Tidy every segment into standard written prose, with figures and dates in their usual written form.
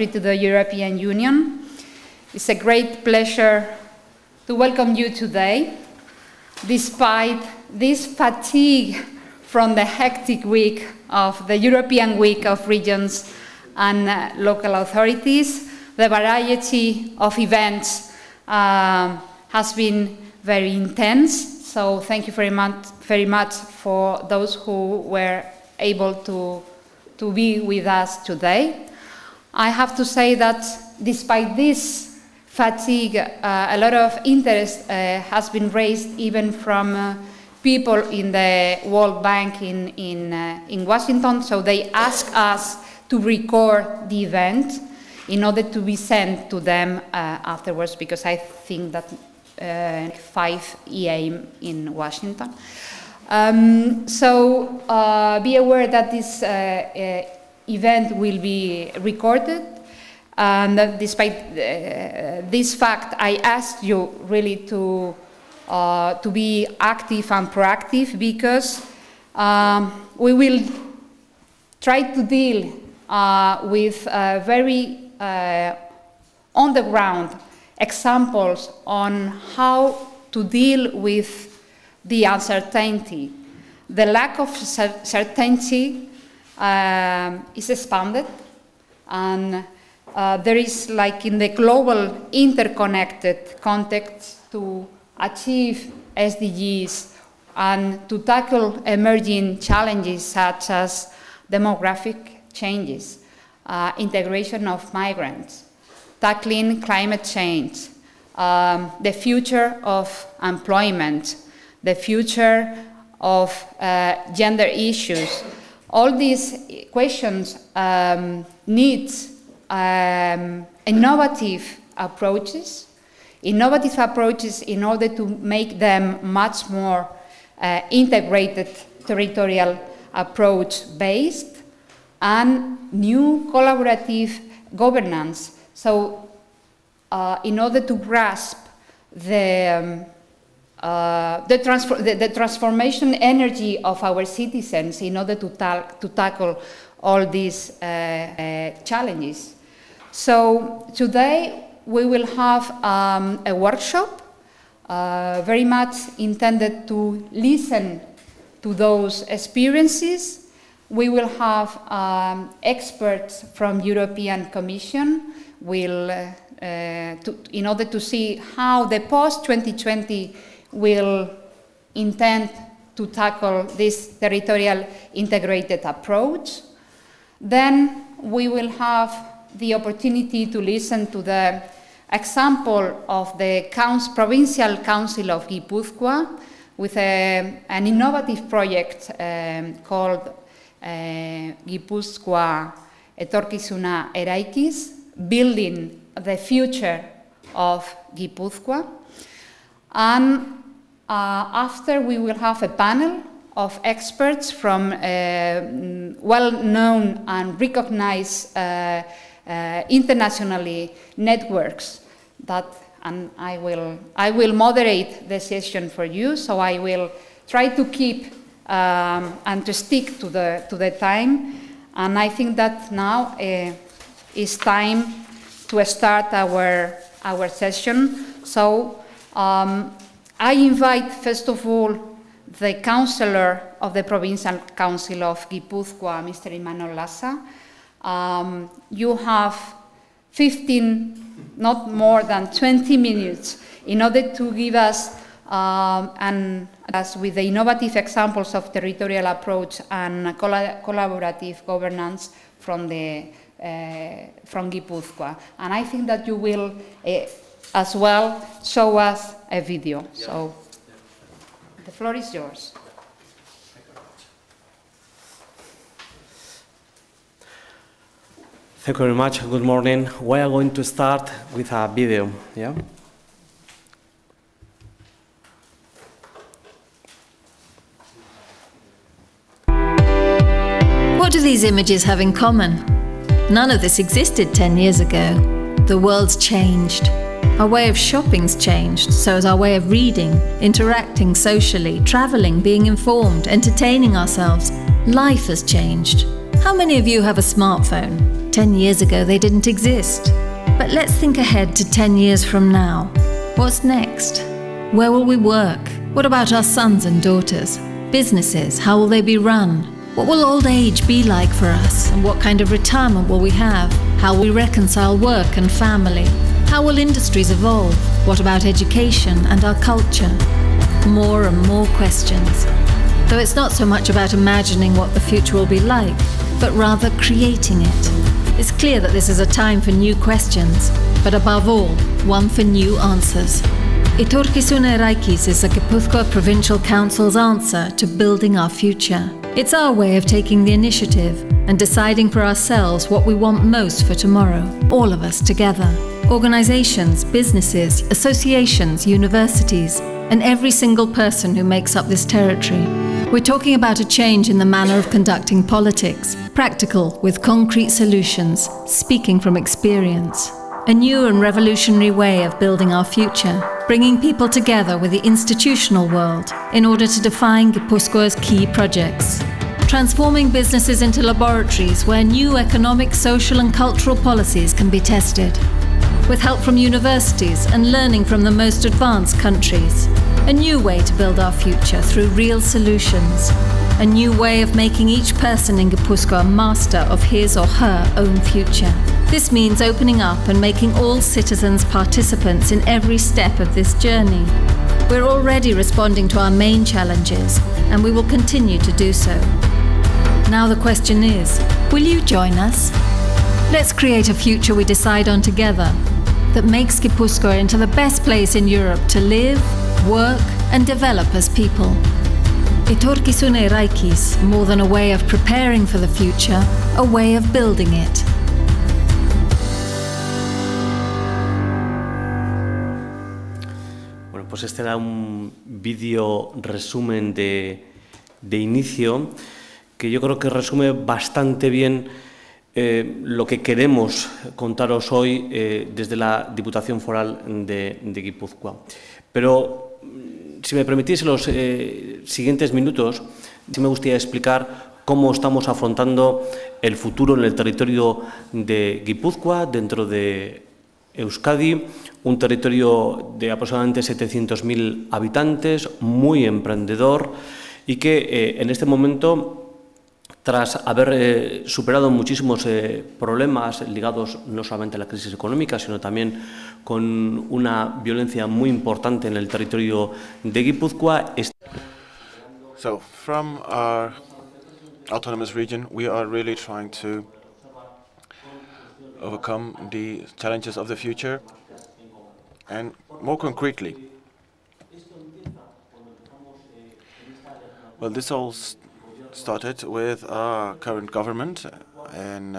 entry to the European Union. It's a great pleasure to welcome you today, despite this fatigue from the hectic week of the European Week of Regions and Local Authorities. The variety of events has been very intense, so thank you very much for those who were able to be with us today. I have to say that despite this fatigue, a lot of interest has been raised even from people in the World Bank in Washington, so they asked us to record the event in order to be sent to them afterwards, because I think that 5 a.m. in Washington. So be aware that this event will be recorded, and despite this fact, I asked you really to be active and proactive, because we will try to deal with very on-the-ground examples on how to deal with the uncertainty. The lack of certainty is expanded, and there is, like in the global interconnected context, to achieve SDGs and to tackle emerging challenges such as demographic changes, integration of migrants, tackling climate change, the future of employment, the future of gender issues. All these questions need innovative approaches in order to make them much more integrated, territorial approach based, and new collaborative governance. So in order to grasp the transformation energy of our citizens, in order to tackle all these challenges. So today we will have a workshop very much intended to listen to those experiences. We will have experts from European Commission in order to see how the post-2020 will intend to tackle this territorial integrated approach. Then we will have the opportunity to listen to the example of the Provincial Council of Gipuzkoa with an innovative project called Gipuzkoa Etorkizuna Eraikiz, building the future of Gipuzkoa. And after, we will have a panel of experts from well-known and recognized internationally networks and I will moderate the session for you, so I will try to keep and to stick to the time. And I think that now is time to start our session. So I invite, first of all, the Councillor of the Provincial Council of Gipuzkoa, Mr. Imanol Lassa. You have 15, not more than 20 minutes in order to give us, with the innovative examples of territorial approach and collaborative governance from Gipuzkoa. And I think that you will as well show us a video. Yeah. So the floor is yours. Thank you very much. Good morning. We are going to start with a video. Yeah. What do these images have in common? None of this existed 10 years ago. The world's changed. Our way of shopping's changed, so has our way of reading, interacting socially, traveling, being informed, entertaining ourselves. Life has changed. How many of you have a smartphone? 10 years ago, they didn't exist. But let's think ahead to 10 years from now. What's next? Where will we work? What about our sons and daughters? Businesses, how will they be run? What will old age be like for us? And what kind of retirement will we have? How will we reconcile work and family? How will industries evolve? What about education and our culture? More and more questions. Though it's not so much about imagining what the future will be like, but rather creating it. It's clear that this is a time for new questions, but above all, one for new answers. Etorkizune Eraikis is the Gipuzkoa Provincial Council's answer to building our future. It's our way of taking the initiative and deciding for ourselves what we want most for tomorrow, all of us together. Organizations, businesses, associations, universities, and every single person who makes up this territory. We're talking about a change in the manner of conducting politics, practical with concrete solutions, speaking from experience. A new and revolutionary way of building our future, bringing people together with the institutional world in order to define Gipuzkoa's key projects. Transforming businesses into laboratories where new economic, social and cultural policies can be tested. With help from universities and learning from the most advanced countries. A new way to build our future through real solutions. A new way of making each person in Gipuzkoa a master of his or her own future. This means opening up and making all citizens participants in every step of this journey. We're already responding to our main challenges, and we will continue to do so. Now the question is, will you join us? Let's create a future we decide on together that makes Gipuzkoa into the best place in Europe to live, work and develop as people. Etorkizune Eraikis, more than a way of preparing for the future, a way of building it. Bueno, pues este era un vídeo resumen de inicio que yo creo que resume bastante bien lo que queremos contaros hoy desde la Diputación Foral de Guipúzcoa. Pero si me permitís, en los siguientes minutos, sí me gustaría explicar cómo estamos afrontando el futuro en el territorio de Guipúzcoa, dentro de Euskadi, un territorio de aproximadamente 700.000 habitantes, muy emprendedor y que en este momento, tras haber superado muchísimos problemas ligados no solamente a la crisis económica, sino también con una violencia muy importante en el territorio de Guipúzcoa. So, from our autonomous region, we are really trying to overcome the challenges of the future, and more concretely, well, this all started with our current government and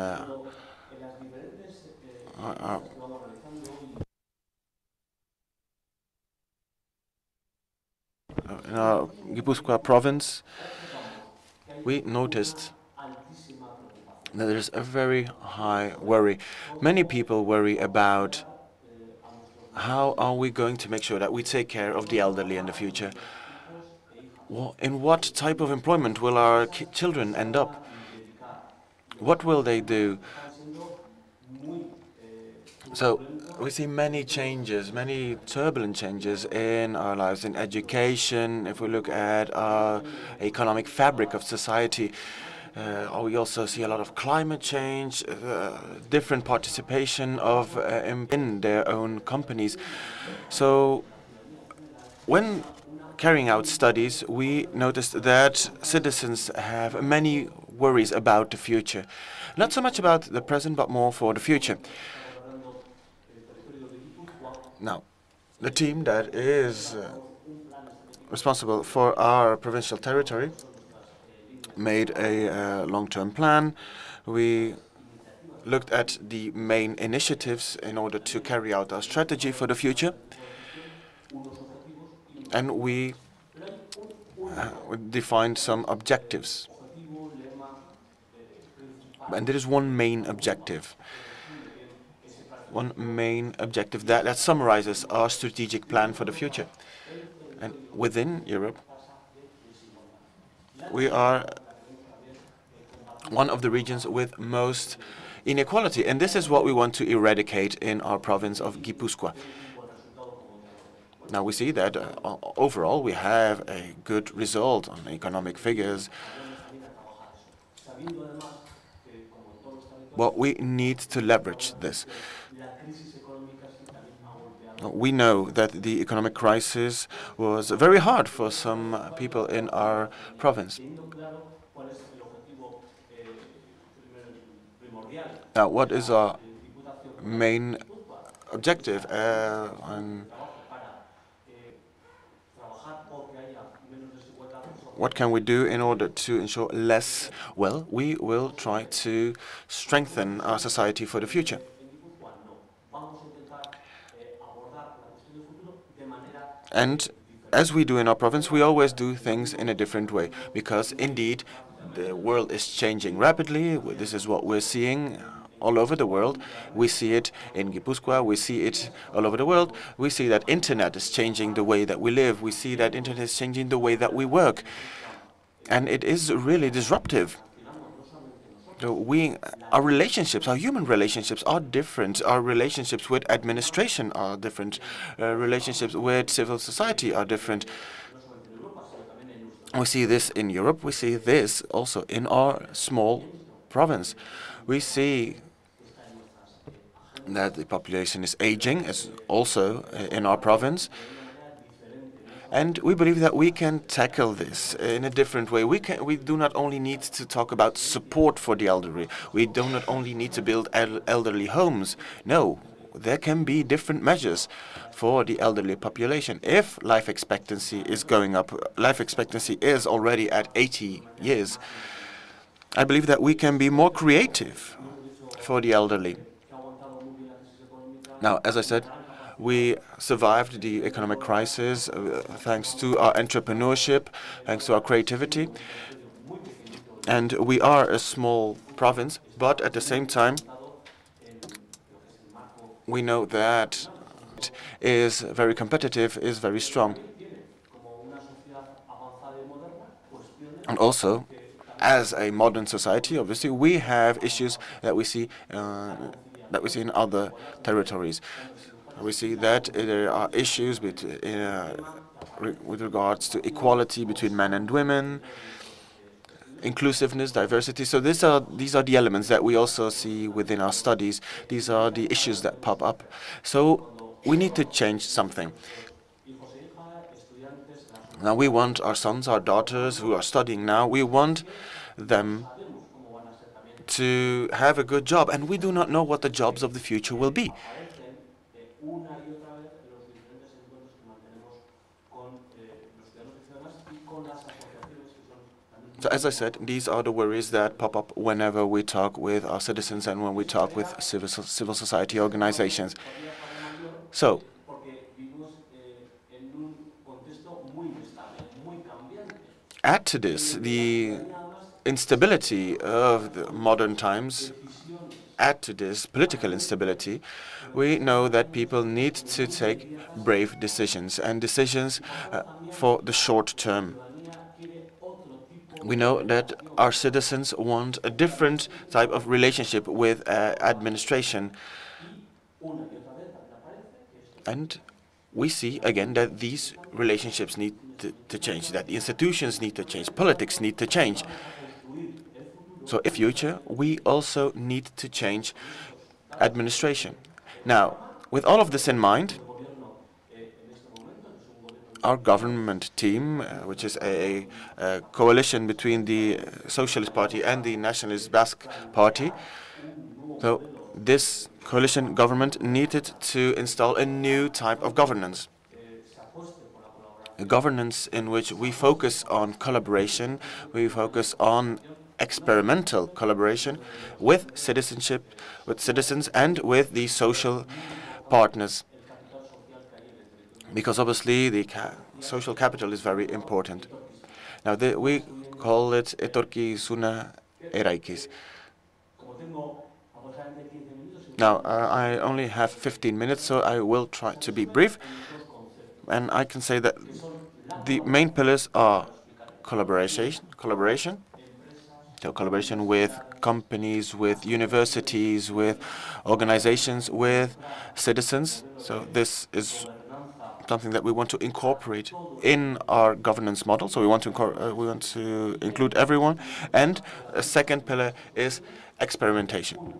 in our Gipuzkoa province. We noticed that there's a very high worry. Many people worry about how are we going to make sure that we take care of the elderly in the future. In what type of employment will our children end up? What will they do? So we see many changes, many turbulent changes in our lives, in education. If we look at our economic fabric of society, we also see a lot of climate change, different participation of in their own companies. So when carrying out studies, we noticed that citizens have many worries about the future. Not so much about the present, but more for the future. Now, the team that is responsible for our provincial territory made a long-term plan. We looked at the main initiatives in order to carry out our strategy for the future. And we defined some objectives. And there is one main objective. One main objective that summarizes our strategic plan for the future. And within Europe, we are one of the regions with most inequality. And this is what we want to eradicate in our province of Gipuzkoa. Now we see that overall we have a good result on economic figures. Well, we need to leverage this. We know that the economic crisis was very hard for some people in our province. Now, what is our main objective? What can we do in order to ensure less? Well, we will try to strengthen our society for the future. And as we do in our province, we always do things in a different way, because indeed the world is changing rapidly. This is what we're seeing all over the world. We see it in Gipuzkoa, we see it all over the world. We see that internet is changing the way that we live. We see that internet is changing the way that we work. And it is really disruptive. So our relationships, our human relationships are different. Our relationships with administration are different. Relationships with civil society are different. We see this in Europe. We see this also in our small province. We see that the population is aging, as also in our province. And we believe that we can tackle this in a different way. We do not only need to talk about support for the elderly. We do not only need to build elderly homes. No, there can be different measures for the elderly population. If life expectancy is going up, life expectancy is already at 80 years, I believe that we can be more creative for the elderly. Now, as I said, we survived the economic crisis thanks to our entrepreneurship, thanks to our creativity. And we are a small province, but at the same time, we know that it is very competitive, is very strong. And also, as a modern society, obviously, we have issues that we see in other territories. We see that there are issues with regards to equality between men and women, inclusiveness, diversity. So these are the elements that we also see within our studies. These are the issues that pop up. So we need to change something. Now we want our sons, our daughters who are studying now, we want them to have a good job, and we do not know what the jobs of the future will be. So as I said, these are the worries that pop up whenever we talk with our citizens and when we talk with civil society organizations. So, add to this the instability of the modern times, add to this political instability, we know that people need to take brave decisions, and decisions for the short term. We know that our citizens want a different type of relationship with administration. And we see, again, that these relationships need to change, that the institutions need to change, politics need to change. So in the future, we also need to change administration. Now, with all of this in mind, our government team, which is a coalition between the Socialist Party and the Nationalist Basque Party, so this coalition government needed to install a new type of governance. A governance in which we focus on collaboration, we focus on experimental collaboration with citizenship, with citizens, and with the social partners. Because obviously the social capital is very important. Now we call it etorkizuna eraikiz. Now I only have 15 minutes, so I will try to be brief. And I can say that the main pillars are collaboration, so collaboration with companies, with universities, with organizations, with citizens. So this is something that we want to incorporate in our governance model. So we want to include everyone. And a second pillar is experimentation.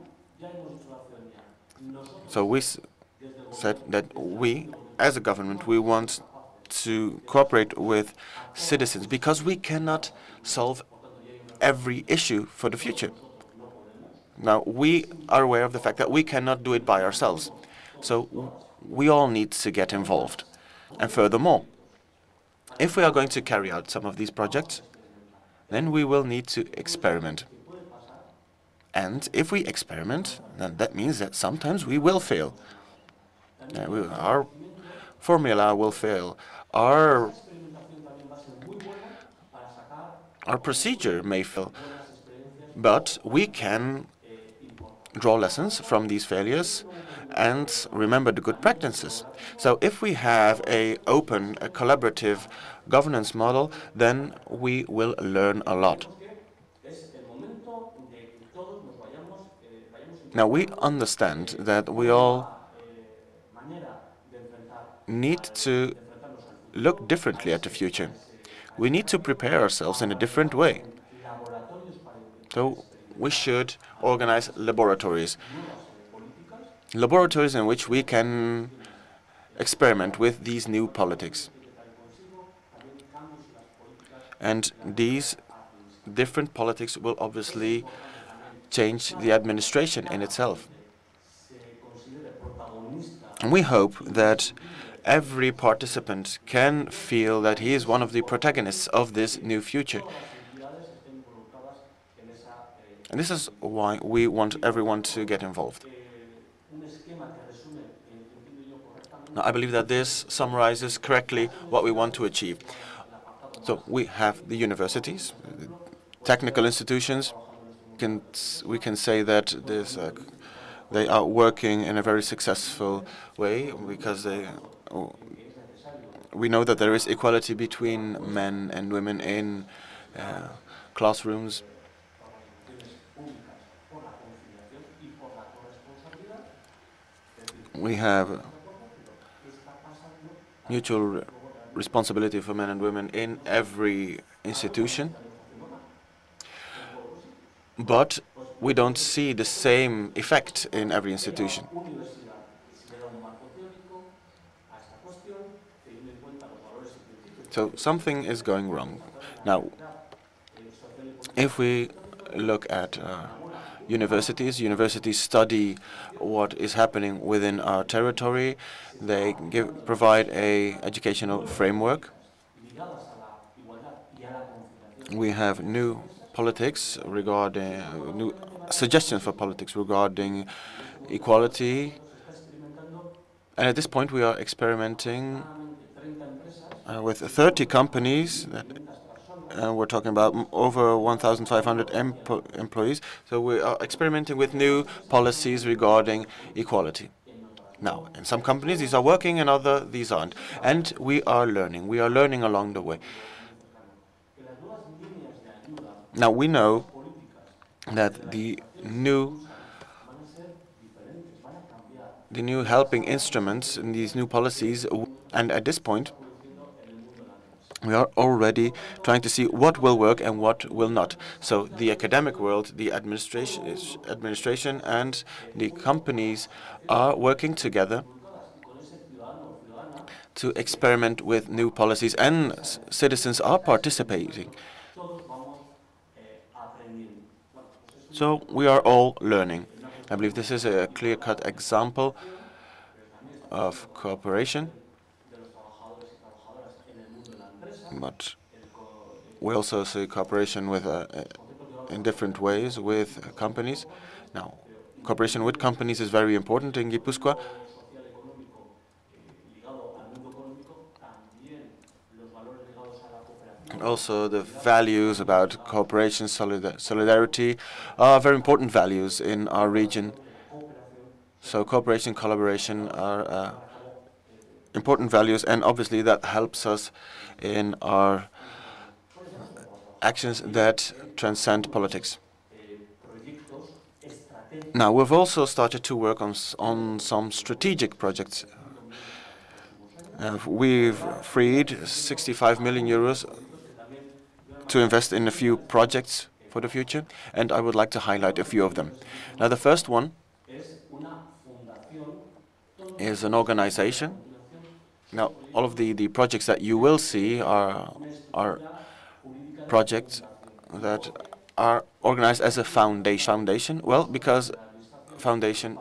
So we said that we, as a government, we want to cooperate with citizens because we cannot solve every issue for the future. Now, we are aware of the fact that we cannot do it by ourselves. So we all need to get involved. And furthermore, if we are going to carry out some of these projects, then we will need to experiment. And if we experiment, then that means that sometimes we will fail. Our formula will fail. Our procedure may fail. But we can draw lessons from these failures and remember the good practices. So if we have a collaborative governance model, then we will learn a lot. Now, we understand that we all need to look differently at the future. We need to prepare ourselves in a different way. So we should organize laboratories in which we can experiment with these new politics. And these different politics will obviously change the administration in itself. And we hope that every participant can feel that he is one of the protagonists of this new future. And this is why we want everyone to get involved. Now, I believe that this summarizes correctly what we want to achieve. So we have the universities, the technical institutions. We can say that they are working in a very successful way because we know that there is equality between men and women in classrooms. We have mutual responsibility for men and women in every institution, but we don't see the same effect in every institution. So something is going wrong. Now, if we look at universities study what is happening within our territory. They provide an educational framework. We have new politics regarding new suggestions for politics regarding equality. And at this point, we are experimenting with 30 companies. We're talking about over 1,500 employees. So we are experimenting with new policies regarding equality. Now, in some companies, these are working, in other, these aren't. And we are learning. We are learning along the way. Now, we know that the new helping instruments in these new policies, and at this point, we are already trying to see what will work and what will not. So the academic world, the administration and the companies are working together to experiment with new policies, and citizens are participating. So we are all learning. I believe this is a clear-cut example of cooperation. But we also see cooperation with in different ways with companies. Now, cooperation with companies is very important in Gipuzkoa. And also the values about cooperation, solidarity are very important values in our region. So cooperation, collaboration are important values, and obviously that helps us in our actions that transcend politics. Now, we've also started to work on some strategic projects. We've freed 65 million euros to invest in a few projects for the future, and I would like to highlight a few of them. Now, the first one is an organization. Now, all of the projects that you will see are projects that are organized as a foundation. Well, because foundation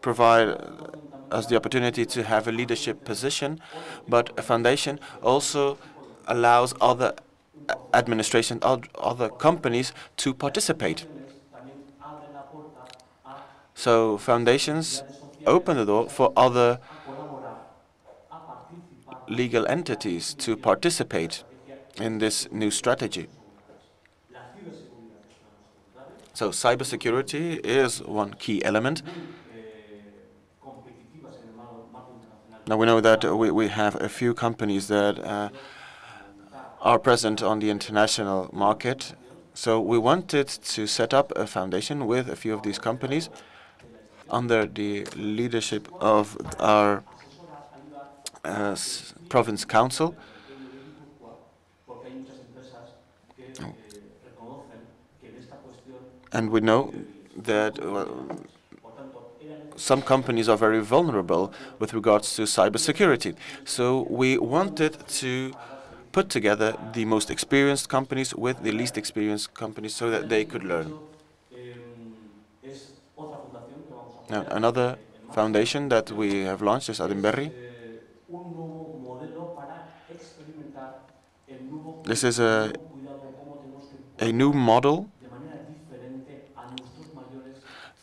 provide us the opportunity to have a leadership position, but a foundation also allows other administrations, other companies to participate. So foundations open the door for other legal entities to participate in this new strategy. So cybersecurity is one key element. Now we know that we have a few companies that are present on the international market. So we wanted to set up a foundation with a few of these companies under the leadership of our province council. And we know that some companies are very vulnerable with regards to cybersecurity. So we wanted to put together the most experienced companies with the least experienced companies so that they could learn. Now, another foundation that we have launched is Adinberri. This is a new model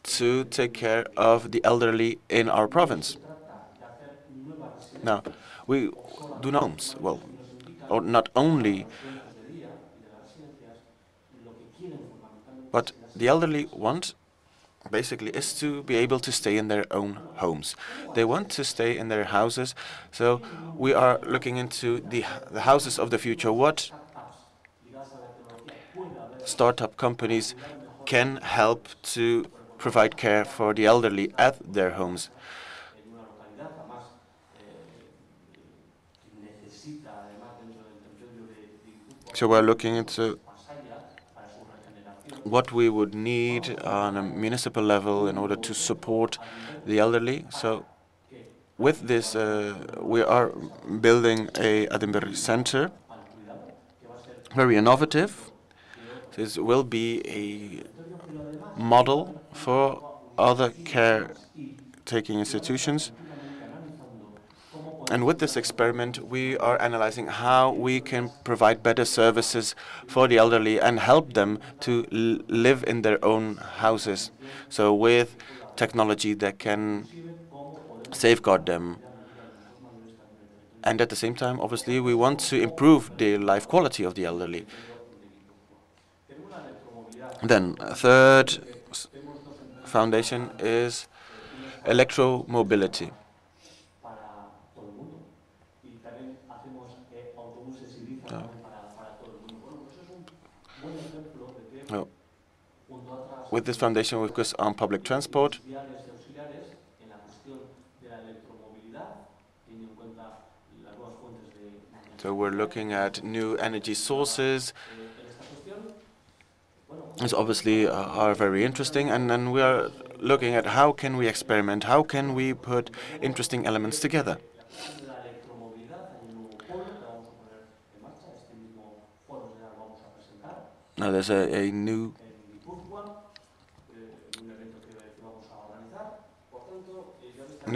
to take care of the elderly in our province. Now, we do not homes, well, or not only, but the elderly want basically is to be able to stay in their own homes. They want to stay in their houses, so we are looking into the houses of the future. What startup companies can help to provide care for the elderly at their homes? So we're looking into what we would need on a municipal level in order to support the elderly. So with this, we are building a Adinberri center, very innovative. This will be a model for other care-taking institutions. And with this experiment, we are analyzing how we can provide better services for the elderly and help them to live in their own houses. So with technology that can safeguard them. And at the same time, obviously, we want to improve the life quality of the elderly. Then a third foundation is Electromobility. With this foundation, we focus on public transport. So we're looking at new energy sources. These obviously are very interesting, and then we are looking at how can we experiment, how can we put interesting elements together. Now there's a new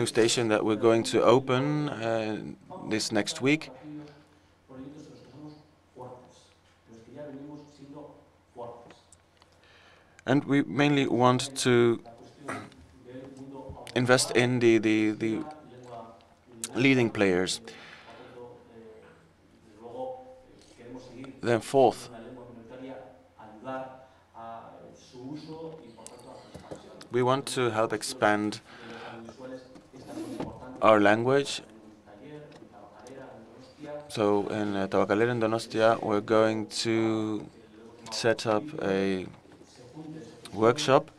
station that we're going to open this next week. And we mainly want to invest in the leading players. Then fourth, we want to help expand our language. So in Tabacalera and Donostia, we're going to set up a workshop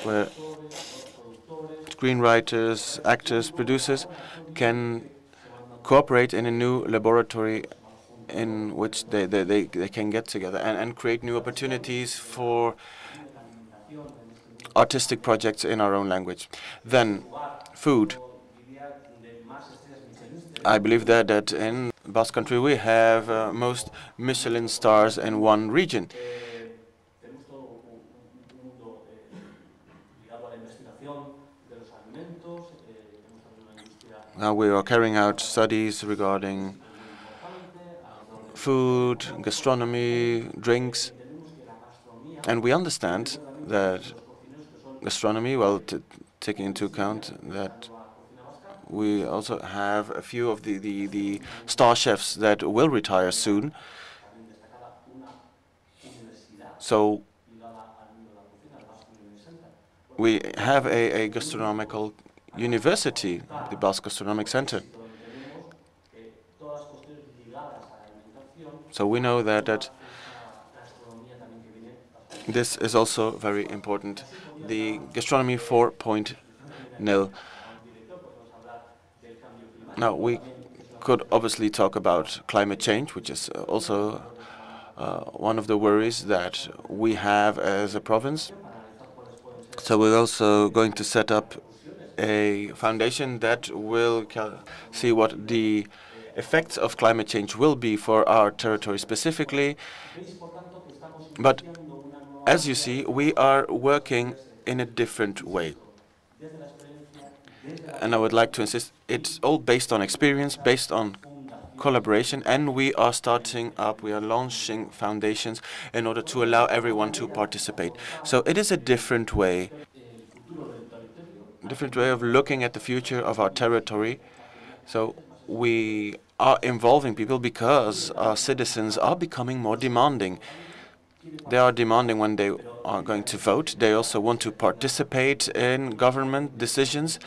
where screenwriters, actors, producers can cooperate in a new laboratory in which they can get together and create new opportunities for artistic projects in our own language. Then, food. I believe that in Basque Country we have most Michelin stars in one region. Now we are carrying out studies regarding food, gastronomy, drinks, and we understand that gastronomy, well, taking into account that we also have a few of the star chefs that will retire soon. So we have a gastronomical university, the Basque Gastronomic Center. So we know that this is also very important. The gastronomy 4.0. Now, we could obviously talk about climate change, which is also one of the worries that we have as a province. So we're also going to set up a foundation that will see what the effects of climate change will be for our territory specifically. But as you see, we are working in a different way. And I would like to insist, it's all based on experience, based on collaboration, and we are launching foundations in order to allow everyone to participate. So it is a different way of looking at the future of our territory. So we are involving people because our citizens are becoming more demanding. They are demanding when they are going to vote. They also want to participate in government decisions.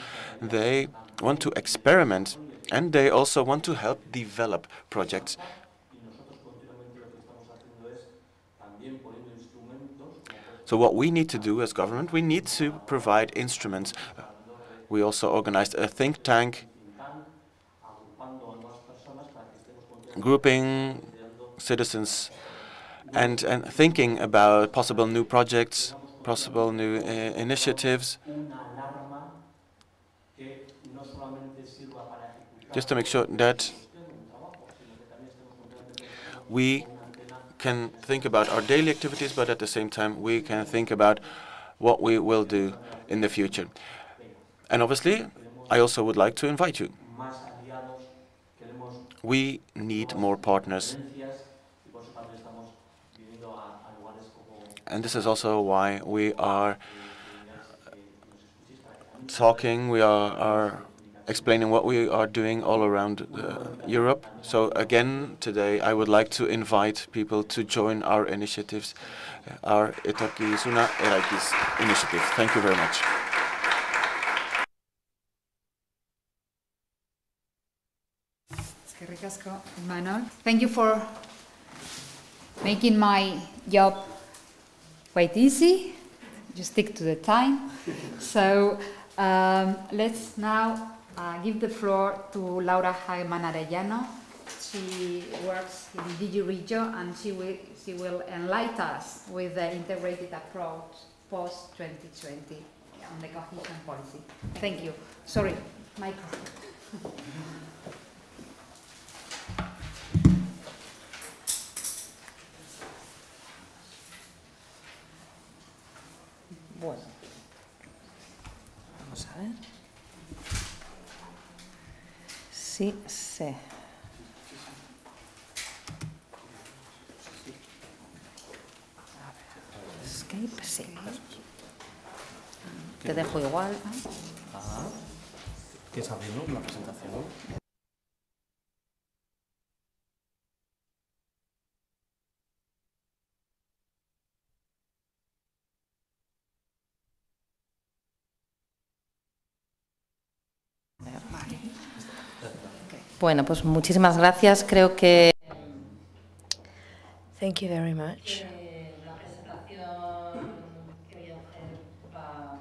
They want to experiment, and they also want to help develop projects. So what we need to do as government, we need to provide instruments. We also organized a think tank, grouping citizens and thinking about possible new projects, possible new initiatives, just to make sure that we can think about our daily activities, but at the same time we can think about what we will do in the future. And obviously, I also would like to invite you. We need more partners. And this is also why we are talking, we are explaining what we are doing all around Europe. So again, today I would like to invite people to join our initiatives, our Etorkizuna Eraikiz initiative. Thank you very much. Thank you for making my job quite easy. You stick to the time. So let's now give the floor to Laura Hagman Arellano. She works in DigiRegio, and she will enlighten us with the integrated approach post-2020 on the cohesion policy. Thank you. Sorry, micro. Bueno, vamos a ver. Sí, sí. A ver, escape, sí. Te dejo igual. ¿Quieres abrirlo, la presentación? Bueno, pues muchísimas gracias. Creo que... Thank you very much. La presentación que voy a hacer va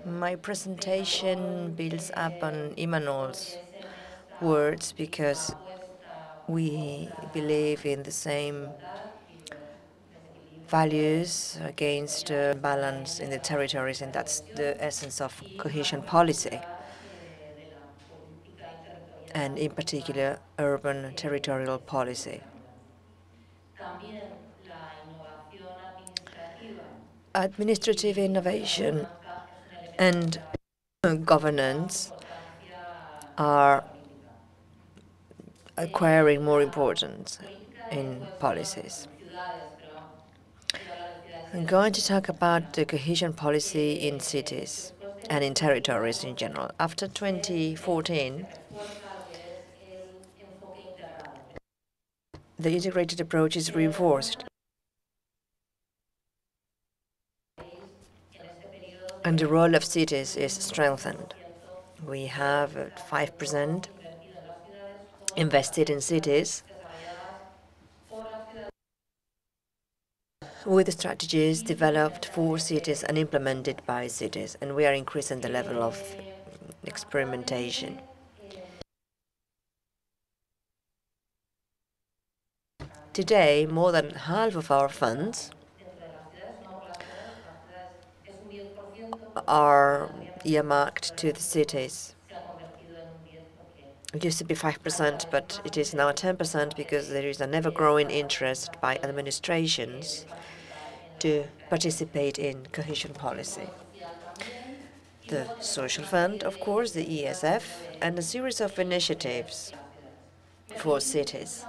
My presentation builds up on Imanol's words because we believe in the same values against balance in the territories, and that's the essence of cohesion policy, and in particular urban territorial policy. Administrative innovation and governance are acquiring more importance in policies. I'm going to talk about the cohesion policy in cities and in territories in general. After 2014, the integrated approach is reinforced, and the role of cities is strengthened. We have 5% invested in cities with strategies developed for cities and implemented by cities, and we are increasing the level of experimentation. Today, more than half of our funds are earmarked to the cities. It used to be 5%, but it is now 10% because there is an ever-growing interest by administrations to participate in cohesion policy. The Social Fund, of course, the ESF, and a series of initiatives for cities.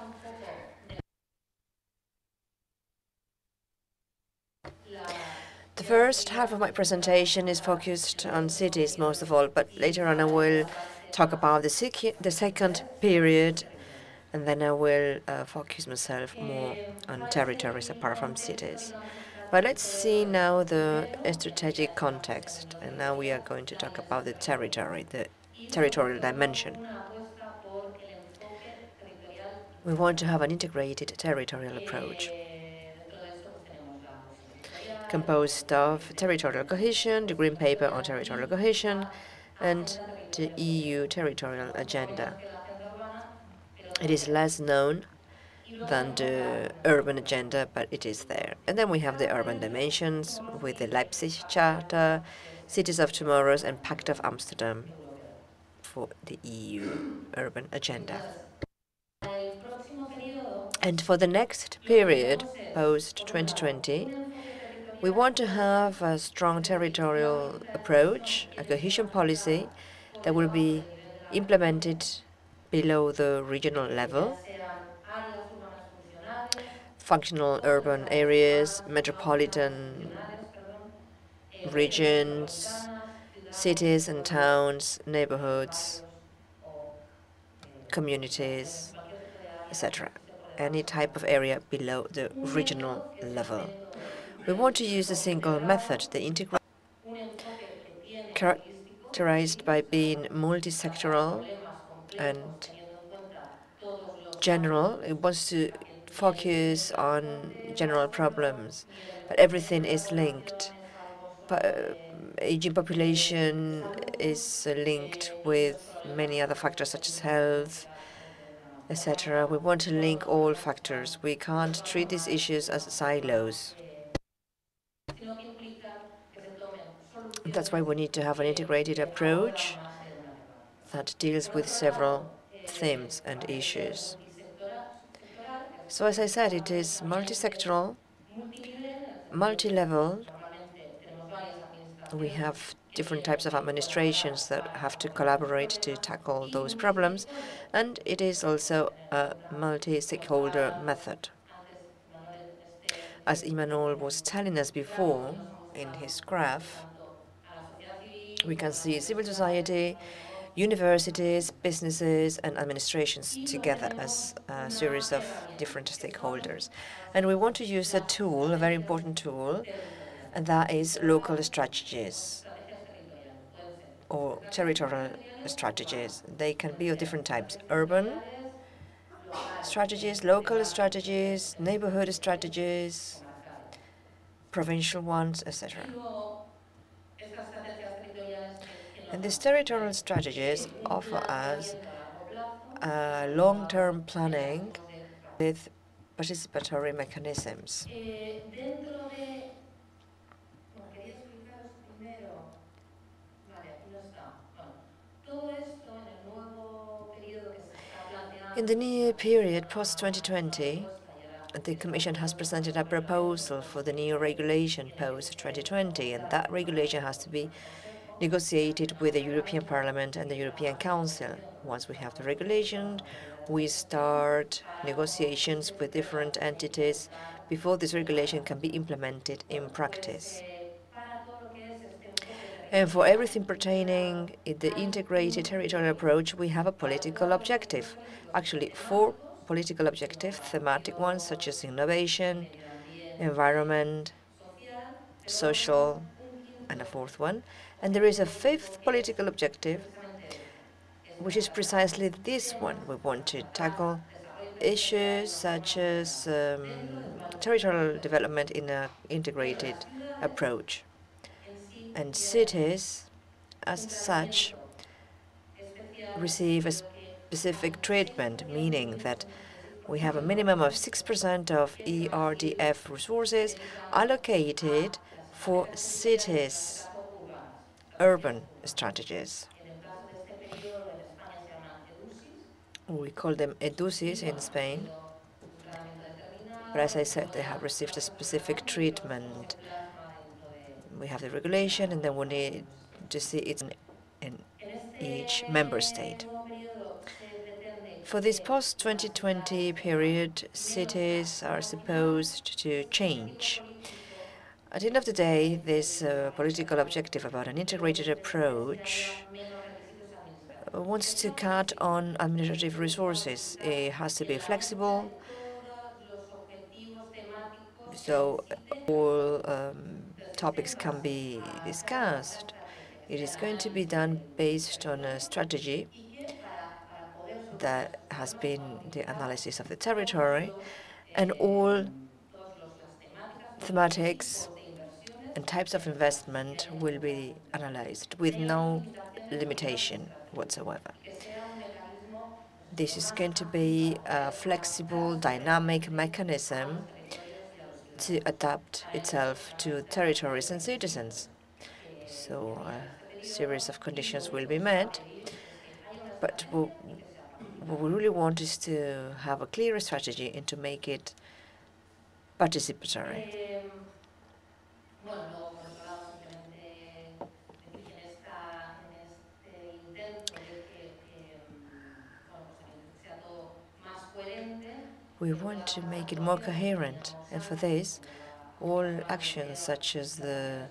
The first half of my presentation is focused on cities most of all, but later on I will talk about the second period, and then I will focus myself more on territories apart from cities. But let's see now the strategic context, and now we are going to talk about the territory, the territorial dimension. We want to have an integrated territorial approach composed of territorial cohesion, the Green Paper on Territorial Cohesion, and the EU Territorial Agenda. It is less known than the urban agenda, but it is there. And then we have the urban dimensions with the Leipzig Charter, Cities of Tomorrow, and Pact of Amsterdam for the EU urban agenda. And for the next period, post-2020, we want to have a strong territorial approach, a cohesion policy that will be implemented below the regional level, functional urban areas, metropolitan regions, cities and towns, neighborhoods, communities, etc. Any type of area below the regional level. We want to use a single method, the integration, characterized by being multi-sectoral and general. It wants to focus on general problems, but everything is linked. Aging population is linked with many other factors such as health, etc. We want to link all factors. We can't treat these issues as silos. That's why we need to have an integrated approach that deals with several themes and issues. So as I said, it is multi-sectoral, multi-level. We have different types of administrations that have to collaborate to tackle those problems, and it is also a multi-stakeholder method. As Imanol was telling us before in his graph, we can see civil society, universities, businesses, and administrations together as a series of different stakeholders. And we want to use a tool, a very important tool, and that is local strategies or territorial strategies. They can be of different types: urban strategies, local strategies, neighborhood strategies, provincial ones, etc. And these territorial strategies offer us long-term planning with participatory mechanisms. In the new period post-2020, the Commission has presented a proposal for the new regulation post-2020, and that regulation has to be negotiated with the European Parliament and the European Council. Once we have the regulation, we start negotiations with different entities before this regulation can be implemented in practice. And for everything pertaining in the integrated territorial approach, we have a political objective. Actually, 4 political objectives, thematic ones such as innovation, environment, social, and a 4th one. And there is a 5th political objective, which is precisely this one. We want to tackle issues such as territorial development in an integrated approach. And cities, as such, receive a specific treatment, meaning that we have a minimum of 6% of ERDF resources allocated for cities, urban strategies. We call them EDUSIs in Spain, but as I said, they have received a specific treatment. We have the regulation, and then we need to see it in each member state. For this post-2020 period, cities are supposed to change. At the end of the day, this political objective about an integrated approach wants to cut on administrative resources. It has to be flexible, so all topics can be discussed. It is going to be done based on a strategy that has been the analysis of the territory, and all thematics and types of investment will be analyzed with no limitation whatsoever. This is going to be a flexible, dynamic mechanism to adapt itself to territories and citizens. So a series of conditions will be met, but what we really want is to have a clear strategy and to make it participatory. We want to make it more coherent, and for this, all actions such as the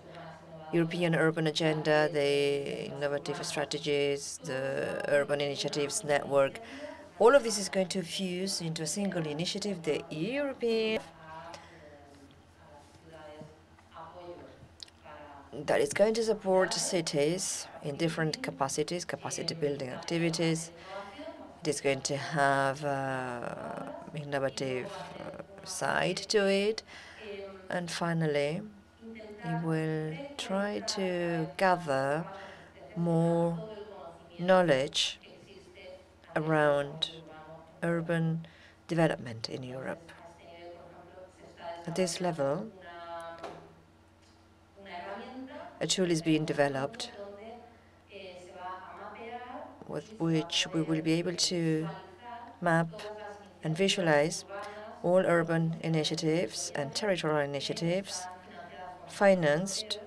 European Urban Agenda, the innovative strategies, the Urban Initiatives Network, all of this is going to fuse into a single initiative, the European, that is going to support cities in different capacities, capacity building activities. It is going to have an innovative side to it. And finally, it will try to gather more knowledge around urban development in Europe. At this level, a tool is being developed with which we will be able to map and visualize all urban initiatives and territorial initiatives financed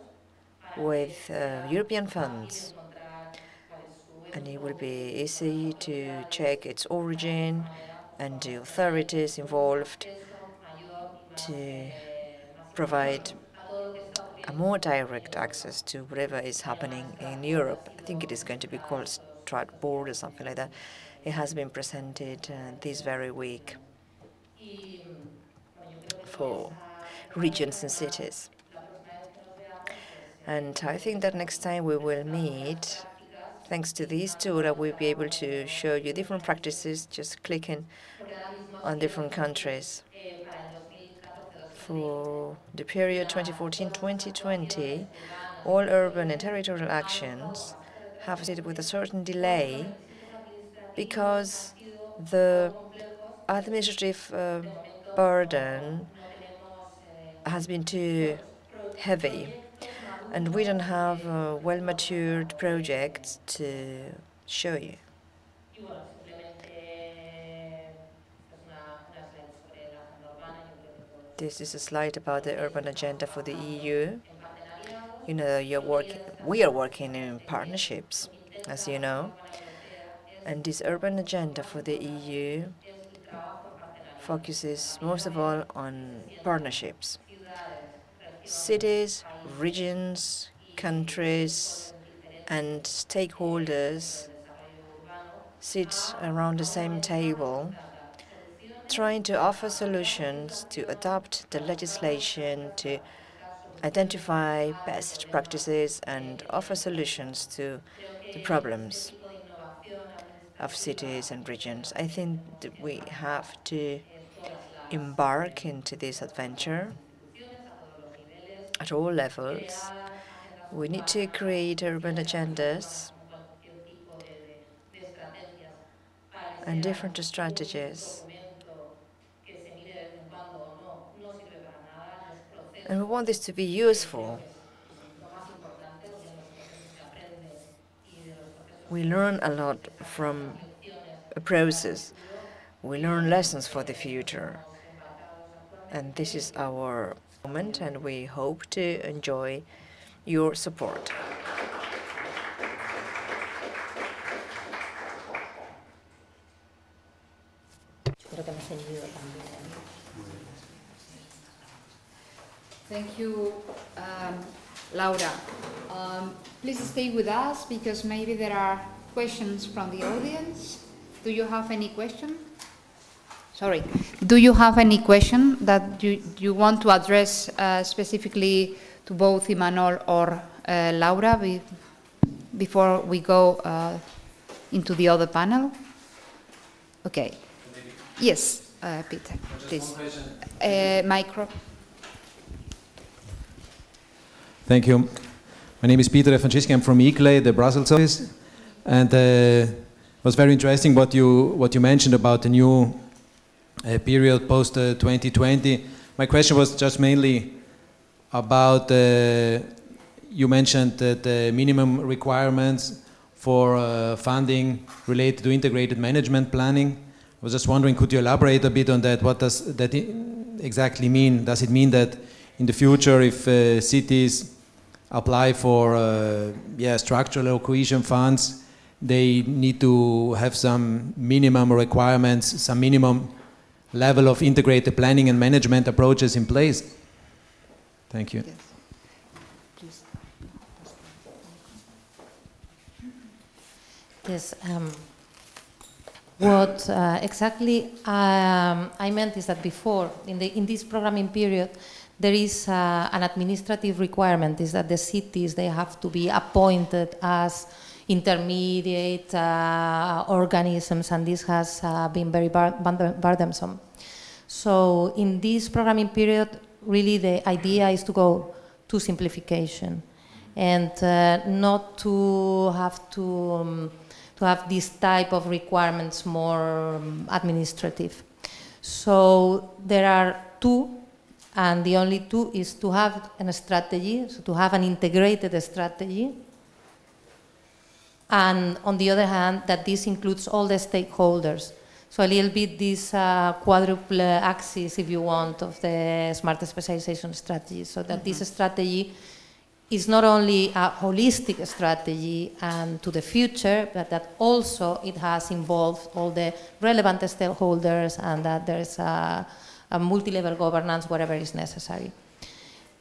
with European funds. And it will be easy to check its origin and the authorities involved to provide a more direct access to whatever is happening in Europe. I think it is going to be called Stratboard or something like that. It has been presented this very week for regions and cities. And I think that next time we will meet, thanks to this tool, I will be able to show you different practices, just clicking on different countries. For the period 2014-2020, all urban and territorial actions have proceeded with a certain delay because the administrative burden has been too heavy, and we don't have well-matured projects to show you. This is a slide about the urban agenda for the EU. You know, we are working in partnerships, as you know, and this urban agenda for the EU focuses most of all on partnerships. Cities, regions, countries, and stakeholders sit around the same table, trying to offer solutions to adopt the legislation, to identify best practices and offer solutions to the problems of cities and regions. I think that we have to embark into this adventure at all levels. We need to create urban agendas and different strategies. And we want this to be useful. We learn a lot from a process. We learn lessons for the future. And this is our moment, and we hope to enjoy your support. Thank you, Laura. Please stay with us because maybe there are questions from the audience. Do you have any question? Sorry. Do you have any question that you want to address specifically to both Imanol or Laura before we go into the other panel? Okay. Yes, Peter, please. Micro. Thank you. My name is Peter Francisci. I'm from ICLE, the Brussels office, and it was very interesting what you mentioned about the new period post 2020. My question was just mainly about you mentioned the minimum requirements for funding related to integrated management planning. I was just wondering, could you elaborate a bit on that? What does that exactly mean? Does it mean that in the future, if cities apply for structural or cohesion funds, they need to have some minimum requirements, some minimum level of integrated planning and management approaches in place? Thank you. Yes. What exactly I meant is that before, in this programming period, there is an administrative requirement, is that the cities, they have to be appointed as intermediate organisms, and this has been very burdensome. So in this programming period, really the idea is to go to simplification and not to have this type of requirements more administrative. So there are two, and the only two is to have a strategy, so to have an integrated strategy, and on the other hand, that this includes all the stakeholders. So a little bit this quadruple axis, if you want, of the smart specialization strategy, so that this strategy is not only a holistic strategy and to the future, but that also it has involved all the relevant stakeholders, and that there's a multi-level governance wherever is necessary.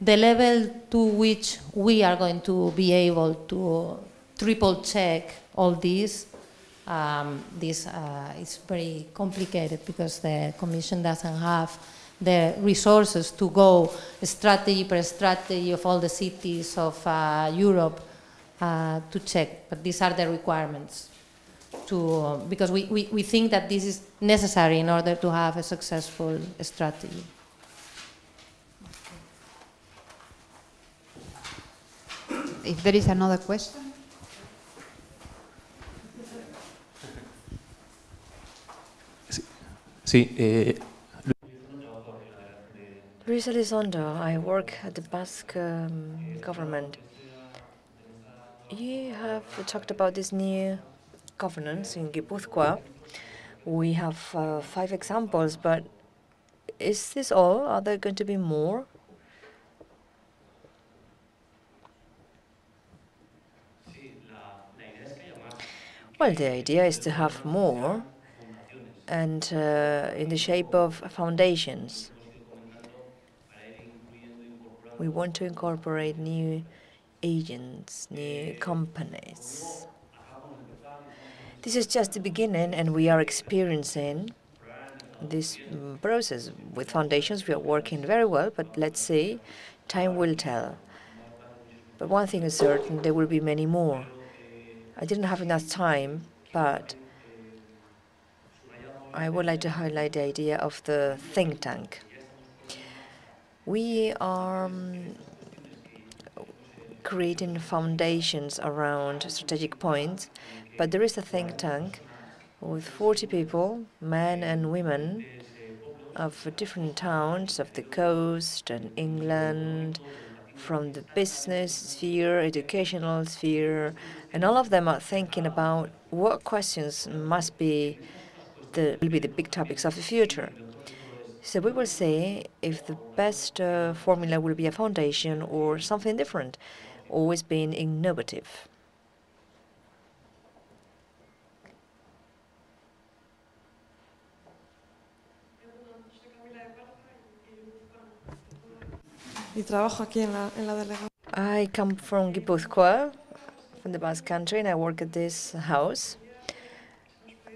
The level to which we are going to be able to triple check all this, is very complicated because the Commission doesn't have the resources to go strategy per strategy of all the cities of Europe to check. But these are the requirements because we think that this is necessary in order to have a successful strategy. If there is another question. Sí, Luis Elizondo, I work at the Basque government. You have talked about this new governance in Gipuzkoa. We have 5 examples, but is this all? Are there going to be more? Well, the idea is to have more, and in the shape of foundations. We want to incorporate new agents, new companies. This is just the beginning, and we are experiencing this process. With foundations, we are working very well, but let's see, time will tell. But one thing is certain, there will be many more. I didn't have enough time, but I would like to highlight the idea of the think tank. We are creating foundations around strategic points, but there is a think tank with 40 people, men and women, of different towns of the coast and England, from the business sphere, educational sphere, and all of them are thinking about what questions will be the big topics of the future. So we will see if the best formula will be a foundation or something different, always being innovative. I come from Gipuzkoa, from the Basque Country, and I work at this house.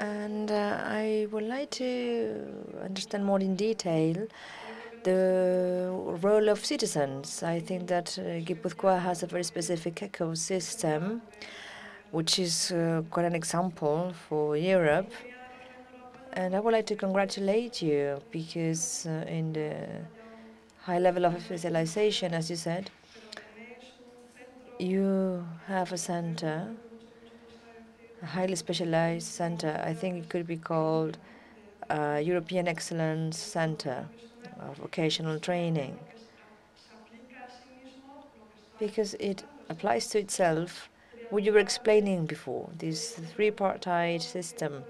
And I would like to understand more in detail the role of citizens. I think that Gipuzkoa has a very specific ecosystem, which is quite an example for Europe. And I would like to congratulate you because in the high level of specialization, as you said, you have a center, a highly specialized center. I think it could be called European Excellence Center of Vocational Training, because it applies to itself what you were explaining before, this three-partite system.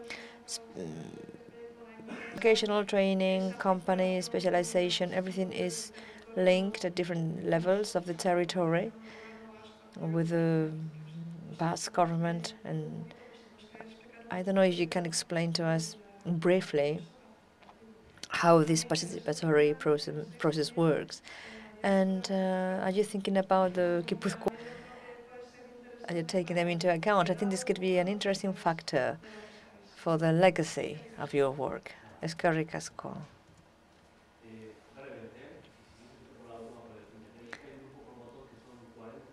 Vocational training, company, specialization, everything is linked at different levels of the territory with the Basque government. And I don't know if you can explain to us briefly how this participatory process works. And are you thinking about the Gipuzkoa? Are you taking them into account? I think this could be an interesting factor for the legacy of your work. Eskerrik asko.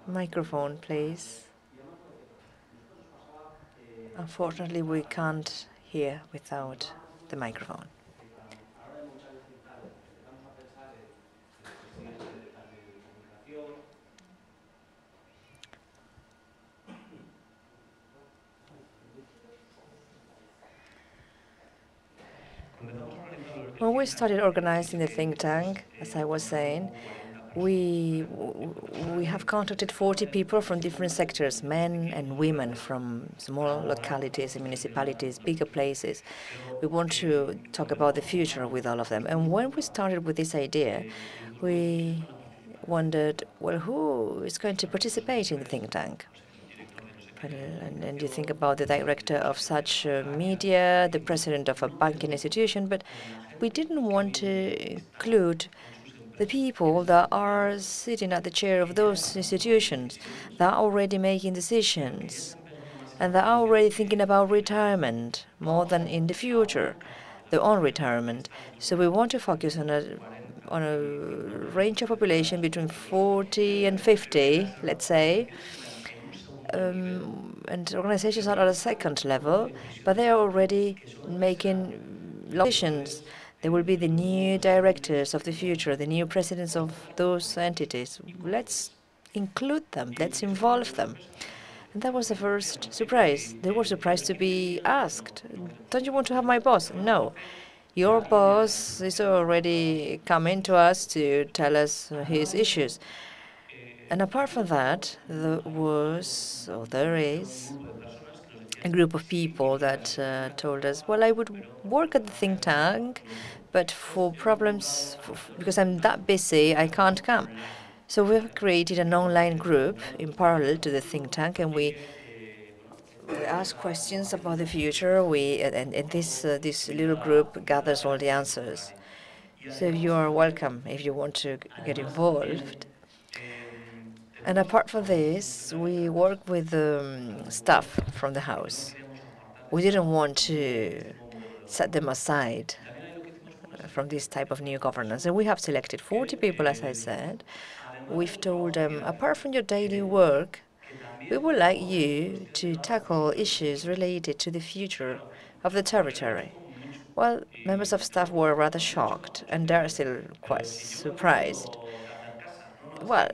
Microphone, please. Unfortunately, we can't hear without the microphone. When we started organizing the think tank, as I was saying, we have contacted 40 people from different sectors, men and women from small localities and municipalities, bigger places. We want to talk about the future with all of them. And when we started with this idea, we wondered, well, who is going to participate in the think tank? And you think about the director of such media, the president of a banking institution, but we didn't want to include the people that are sitting at the chair of those institutions, that are already making decisions, and that are already thinking about retirement more than in the future, their own retirement. So we want to focus on a range of population between 40 and 50, let's say. And organizations are at a second level, but they are already making decisions. They will be the new directors of the future, the new presidents of those entities. Let's include them. Let's involve them. And that was the first surprise. They were surprised to be asked, don't you want to have my boss? No. Your boss is already coming to us to tell us his issues. And apart from that, there is a group of people that told us, well, I would work at the think tank, but for problems, because I'm that busy, I can't come. So we've created an online group in parallel to the think tank, and we ask questions about the future. And this little group gathers all the answers. So you are welcome if you want to get involved. And apart from this, we work with staff from the house. We didn't want to set them aside from this type of new governance. And we have selected 40 people, as I said. We've told them, apart from your daily work, we would like you to tackle issues related to the future of the territory. Well, members of staff were rather shocked, and they're still quite surprised. Well,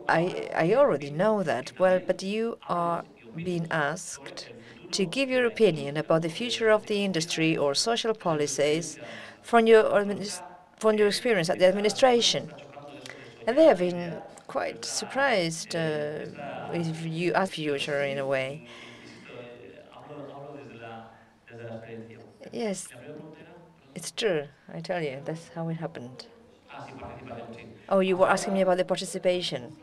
I already know that. Well, but you are being asked to give your opinion about the future of the industry or social policies from your experience at the administration. And they have been quite surprised if you ask future in a way. Yes, it's true. I tell you, that's how it happened. Oh, you were asking me about the participation.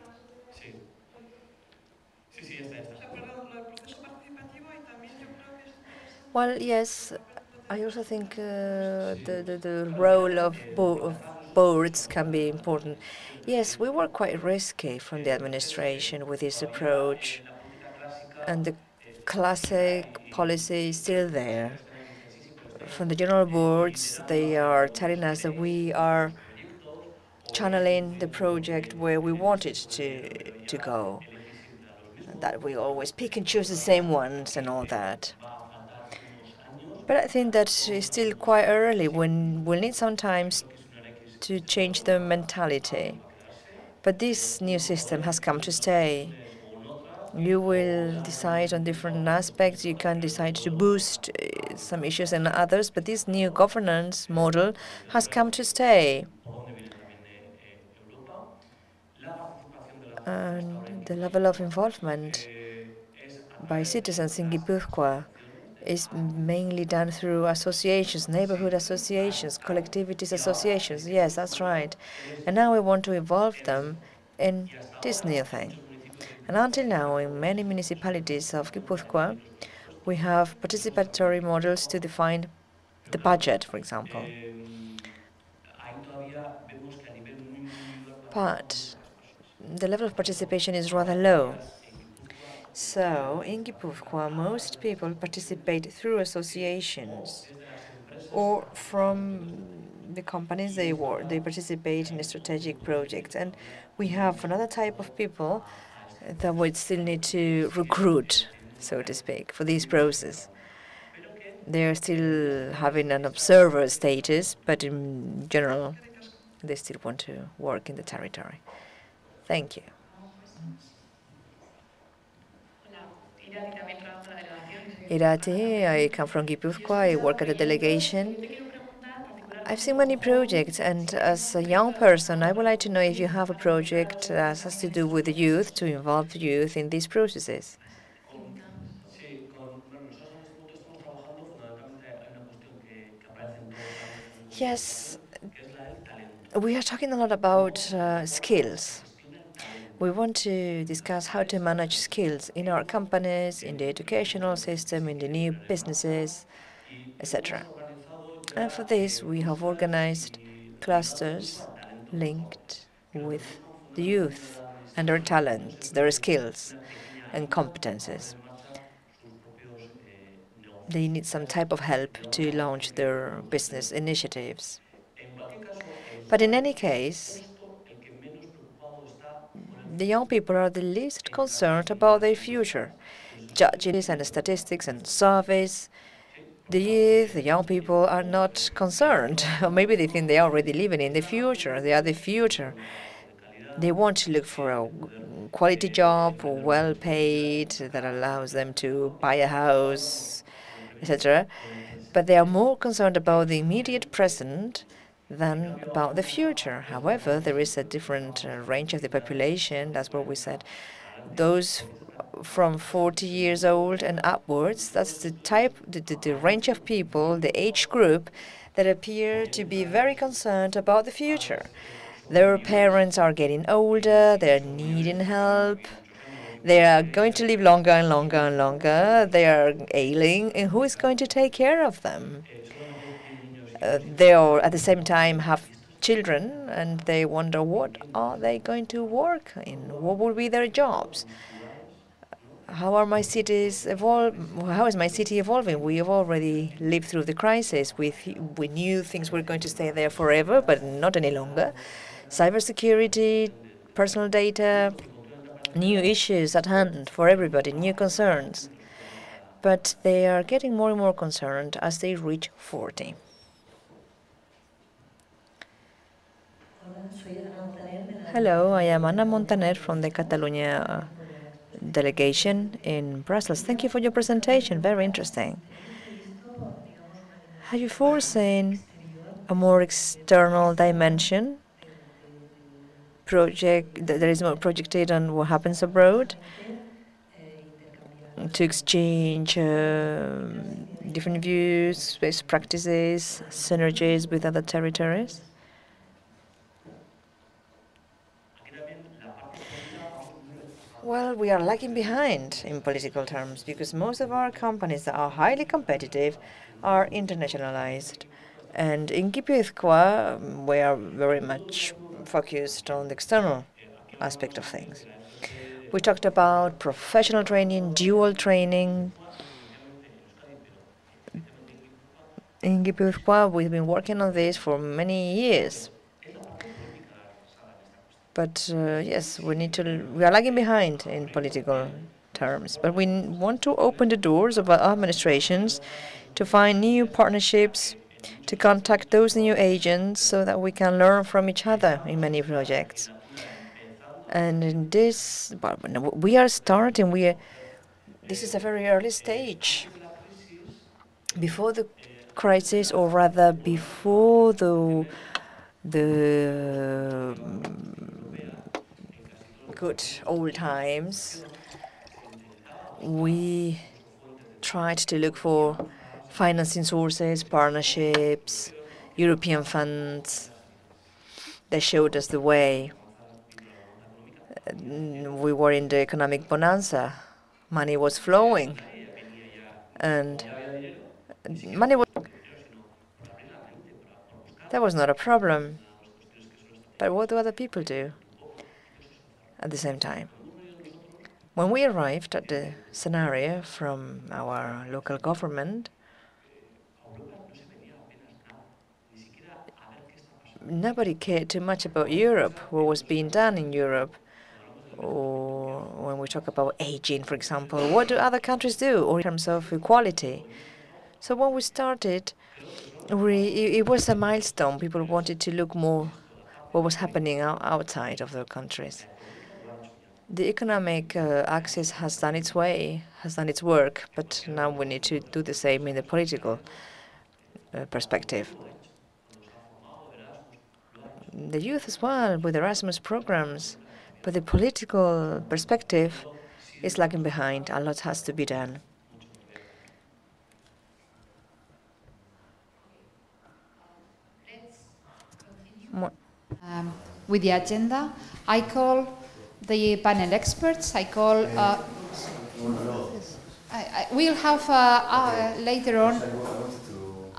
Well, yes, I also think the role of boards can be important. Yes, we were quite risky from the administration with this approach, and the classic policy is still there. From the general boards, they are telling us that we are channeling the project where we want it to go, that we always pick and choose the same ones and all that. But I think that is still quite early. We'll need some time to change the mentality. But this new system has come to stay. You will decide on different aspects. You can decide to boost some issues and others, but this new governance model has come to stay. And the level of involvement by citizens in Guipúzcoa is mainly done through associations, neighborhood associations, collectivities associations. Yes, that's right. And now we want to involve them in this new thing. And until now, in many municipalities of Guipúzcoa, we have participatory models to define the budget, for example. But the level of participation is rather low. So in Guipúzcoa, most people participate through associations or from the companies they participate in strategic projects. And we have another type of people that would still need to recruit, so to speak, for this process. They're still having an observer status, but in general, they still want to work in the territory. Thank you. Irati, I come from Guipúzcoa. I work at the delegation. I've seen many projects, and as a young person, I would like to know if you have a project that has to do with the youth, to involve the youth in these processes. Yes, we are talking a lot about skills. We want to discuss how to manage skills in our companies, in the educational system, in the new businesses, etc. And for this, we have organized clusters linked with the youth and their talents, their skills and competences. They need some type of help to launch their business initiatives. But in any case, the young people are the least concerned about their future. Judging and statistics and surveys, the youth, the young people are not concerned. Or maybe they think they are already living in the future. They are the future. They want to look for a quality job, well paid, that allows them to buy a house, etc. But they are more concerned about the immediate present than about the future. However, there is a different range of the population. That's what we said. Those from 40 years old and upwards, that's the type, the range of people, the age group that appear to be very concerned about the future. Their parents are getting older, they're needing help, they are going to live longer and longer and longer, they are ailing, and who is going to take care of them? They all at the same time have children, and they wonder what are they going to work in, what will be their jobs. How are my cities How is my city evolving? We have already lived through the crisis. We knew things were going to stay there forever, but not any longer. Cybersecurity, personal data, new issues at hand for everybody, new concerns. But they are getting more and more concerned as they reach 40. Hello, I am Ana Montaner from the Catalonia delegation in Brussels. Thank you for your presentation, very interesting. Have you foreseen a more external dimension that is more projected on what happens abroad to exchange different views, best practices, synergies with other territories? Well, we are lagging behind in political terms because most of our companies that are highly competitive are internationalized. And in Guipúzcoa, we are very much focused on the external aspect of things. We talked about professional training, dual training. In Guipúzcoa, we've been working on this for many years. But yes, we are lagging behind in political terms. But we want to open the doors of our administrations to find new partnerships, to contact those new agents so that we can learn from each other in many projects. And in this, we are starting, this is a very early stage. Before the crisis, or rather before the good old times, we tried to look for financing sources, partnerships, European funds. They showed us the way. We were in the economic bonanza. Money was flowing. And money was... That was not a problem. But what do other people do at the same time? When we arrived at the scenario from our local government, nobody cared too much about Europe, what was being done in Europe. Or when we talk about aging, for example, what do other countries do, or in terms of equality? So when we started, it was a milestone. People wanted to look more what was happening outside of their countries. The economic axis has done its way, has done its work, but now we need to do the same in the political perspective. The youth as well, with Erasmus programs, but the political perspective is lagging behind. A lot has to be done. With the agenda, I call the panel experts. I call. We'll have later on.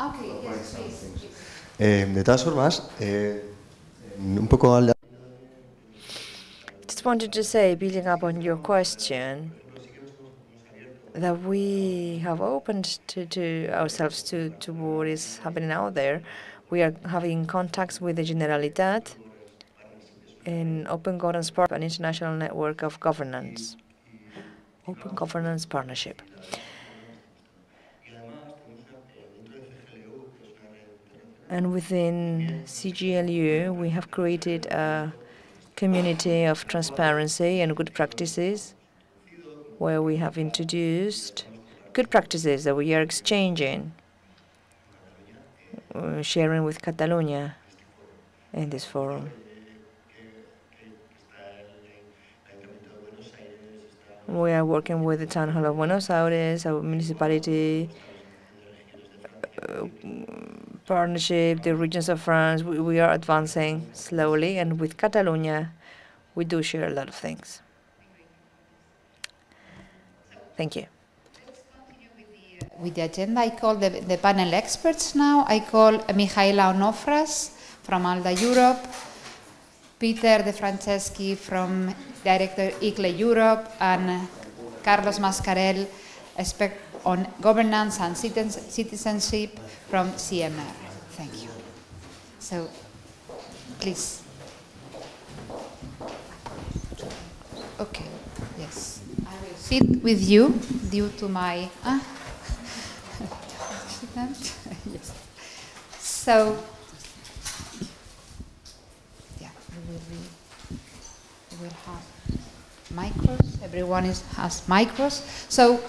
Okay, yes, please. De todas formas, un poco al. Just wanted to say, building up on your question, that we have opened to ourselves to what is happening out there. We are having contacts with the Generalitat in Open Governance Partnership, an international network of governance, Open Governance Partnership. And within CGLU, we have created a community of transparency and good practices, where we have introduced good practices that we are exchanging, sharing with Catalonia in this forum. We are working with the Town Hall of Buenos Aires, our municipality, partnership, the regions of France. We are advancing slowly, and with Catalonia, we do share a lot of things. Thank you. Let's continue with the agenda. I call the panel experts now. I call Michaela Onofras from ALDA Europe, Peter De Franceschi from Director ICLE Europe, and Carlos Mascarell, expert on governance and citizenship from CMR. Thank you. So, please. Okay, yes. I will sit with you due to my... yes. So, yeah, we will have micros. Everyone has micros. So,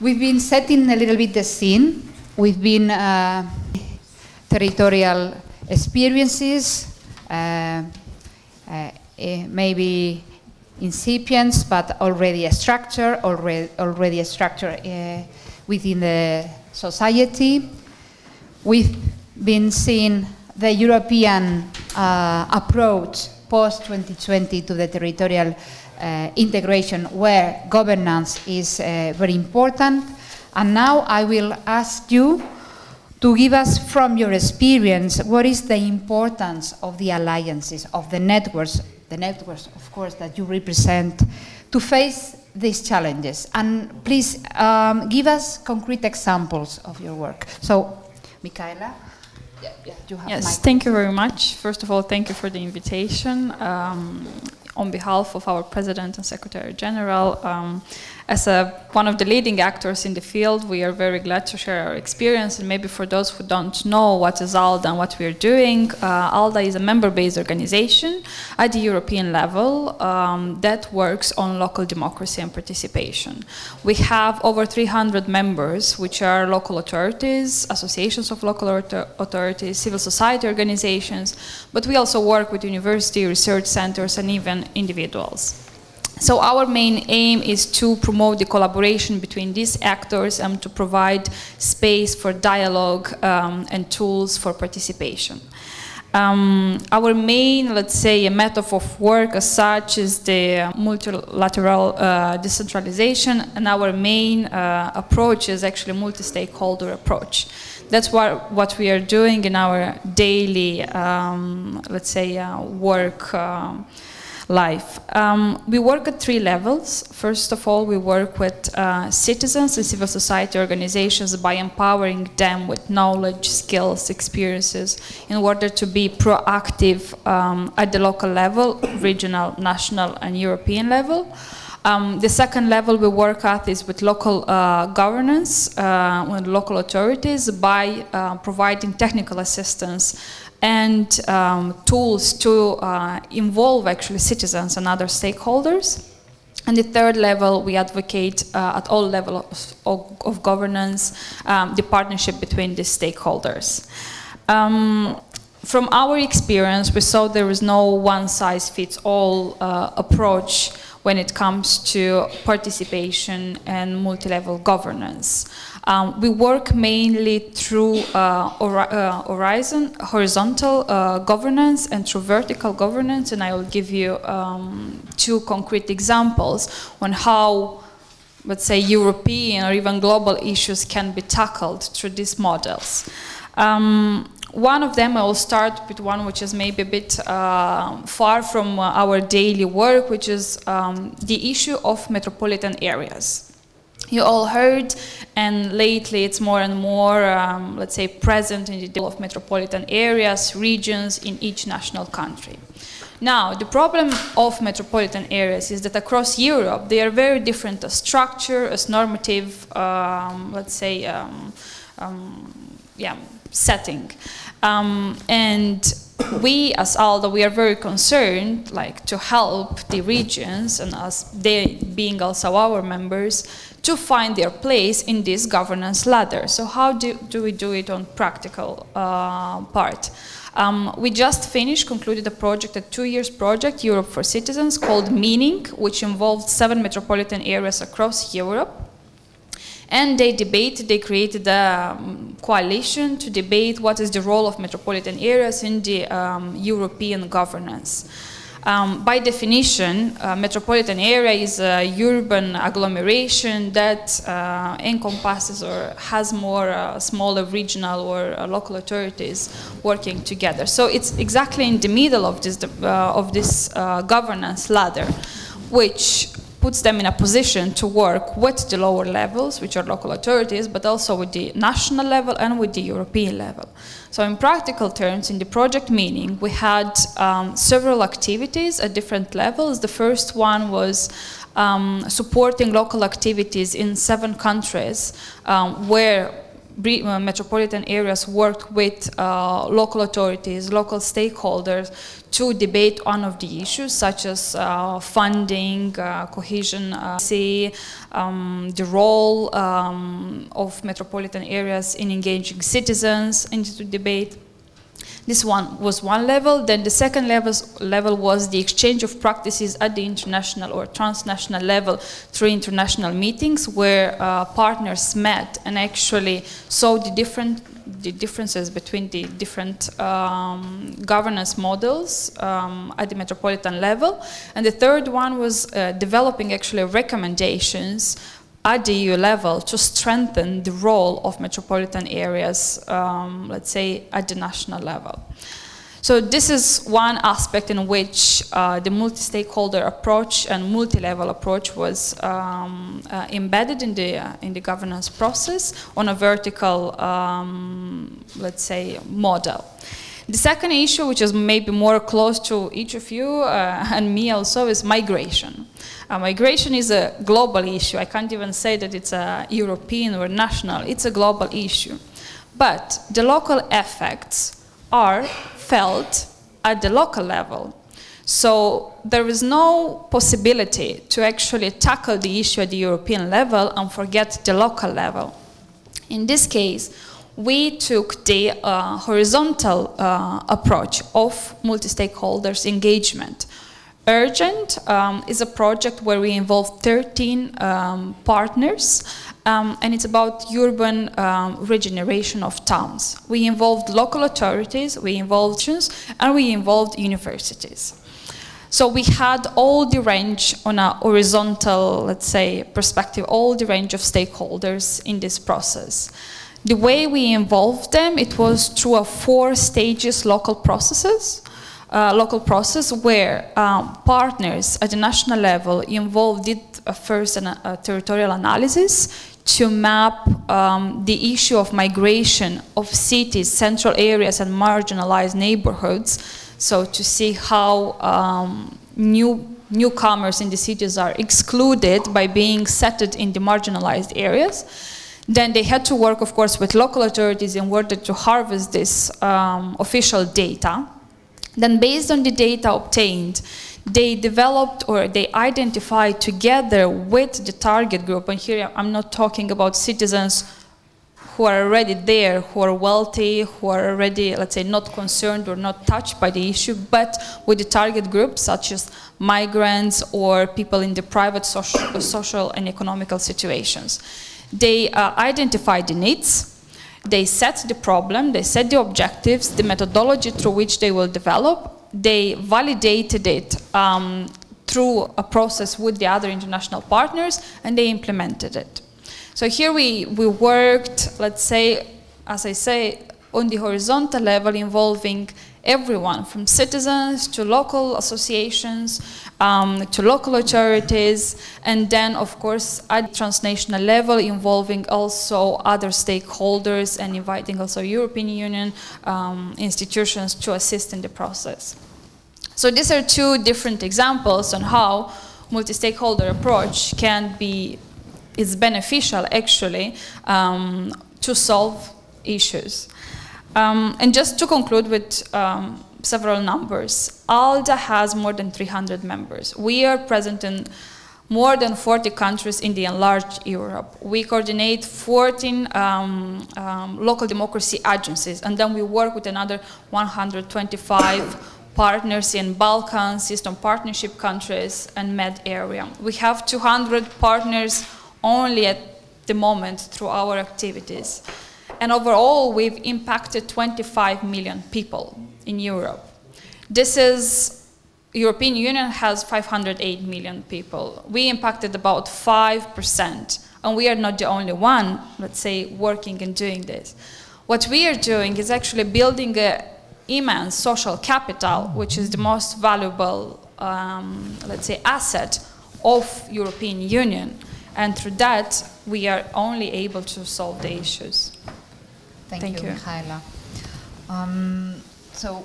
we've been setting a little bit the scene. We've been territorial experiences, maybe incipients, but already a structure, already a structure within the society. We've been seeing the European approach post-2020 to the territorial integration, where governance is very important. And now I will ask you to give us, from your experience, what is the importance of the alliances, of the networks, of course, that you represent, to face these challenges. And please give us concrete examples of your work. So, Michaela, you have Yes, thank you very much. First of all, thank you for the invitation. On behalf of our President and Secretary General, as one of the leading actors in the field, we are very glad to share our experience. And maybe for those who don't know what is ALDA and what we are doing, ALDA is a member-based organization at the European level that works on local democracy and participation. We have over 300 members, which are local authorities, associations of local authorities, civil society organizations, but we also work with university research centers and even individuals. So our main aim is to promote the collaboration between these actors and to provide space for dialogue and tools for participation. Our main, let's say, method of work as such is the multilateral decentralization, and our main approach is actually a multi-stakeholder approach. That's what we are doing in our daily, let's say, work life. We work at 3 levels. First of all, we work with citizens and civil society organizations by empowering them with knowledge, skills, experiences in order to be proactive at the local level, regional, national, and European level. The second level we work at is with local governance, with local authorities by providing technical assistance and tools to involve actually citizens and other stakeholders. And the third level, we advocate at all levels of governance, the partnership between the stakeholders. From our experience, we saw there is no one-size-fits-all approach when it comes to participation and multi-level governance. We work mainly through horizontal governance and through vertical governance, and I will give you 2 concrete examples on how, let's say, European or even global issues can be tackled through these models. One of them, I will start with one which is maybe a bit far from our daily work, which is the issue of metropolitan areas. You all heard, and lately it's more and more, let's say, present in the development of metropolitan areas, regions in each national country. Now, the problem of metropolitan areas is that across Europe, they are very different as structure, as normative, let's say, setting. And we, as ALDA, we are very concerned, like, to help the regions, and as they being also our members, to find their place in this governance ladder. So how do we do it on practical part? We just concluded a project, a 2-year project, Europe for Citizens, called Meaning, which involved 7 metropolitan areas across Europe. And they created a coalition to debate what is the role of metropolitan areas in the European governance. By definition, a metropolitan area is a urban agglomeration that encompasses or has more smaller regional or local authorities working together. So it's exactly in the middle of this governance ladder, which puts them in a position to work with the lower levels, which are local authorities, but also with the national level and with the European level. So in practical terms, in the project Meaning, we had several activities at different levels. The first one was supporting local activities in 7 countries where metropolitan areas worked with local authorities, local stakeholders to debate one of the issues, such as funding, cohesion, the role of metropolitan areas in engaging citizens into the debate. This one was one level. Then the second level was the exchange of practices at the international or transnational level through international meetings where partners met and actually saw the differences between the different governance models at the metropolitan level. And the third one was developing actually recommendations at the EU level to strengthen the role of metropolitan areas, let's say, at the national level. So this is one aspect in which the multi-stakeholder approach and multi-level approach was embedded in the governance process on a vertical, let's say, model. The second issue, which is maybe more close to each of you and me also, is migration. Migration is a global issue. I can't even say that it's a European or national. It's a global issue. But the local effects are felt at the local level. So there is no possibility to actually tackle the issue at the European level and forget the local level. In this case, we took the horizontal approach of multi-stakeholders engagement. Urgent is a project where we involve 13 partners, and it's about urban regeneration of towns. We involved local authorities, we involved students, and we involved universities. So we had all the range on a horizontal, let's say, perspective, all the range of stakeholders in this process. The way we involved them, it was through a 4 stages local process where partners at the national level did first a territorial analysis to map the issue of migration of cities, central areas, and marginalized neighborhoods. So to see how newcomers in the cities are excluded by being settled in the marginalized areas. Then they had to work, of course, with local authorities in order to harvest this official data. Then based on the data obtained, they developed or they identified together with the target group, and here I'm not talking about citizens who are already there, who are wealthy, who are already, let's say, not concerned or not touched by the issue, but with the target groups such as migrants or people in the private social and economical situations. They identified the needs, they set the problem, they set the objectives, the methodology through which they will develop, they validated it through a process with the other international partners, and they implemented it. So here we worked, let's say, as I say, on the horizontal level, involving everyone from citizens to local associations, to local authorities, and then, of course, at transnational level, involving also other stakeholders and inviting also European Union institutions to assist in the process. So these are 2 different examples on how multi-stakeholder approach is beneficial, actually, to solve issues. And just to conclude with several numbers, ALDA has more than 300 members. We are present in more than 40 countries in the enlarged Europe. We coordinate 14 local democracy agencies, and then we work with another 125 partners in Balkans, Eastern Partnership countries, and Med area. We have 200 partners only at the moment through our activities. And overall, we've impacted 25 million people in Europe. European Union has 508 million people. We impacted about 5%, and we are not the only one, let's say, working and doing this. What we are doing is actually building an immense social capital, which is the most valuable, let's say, asset of European Union. And through that, we are only able to solve the issues. Thank you, Michaela. So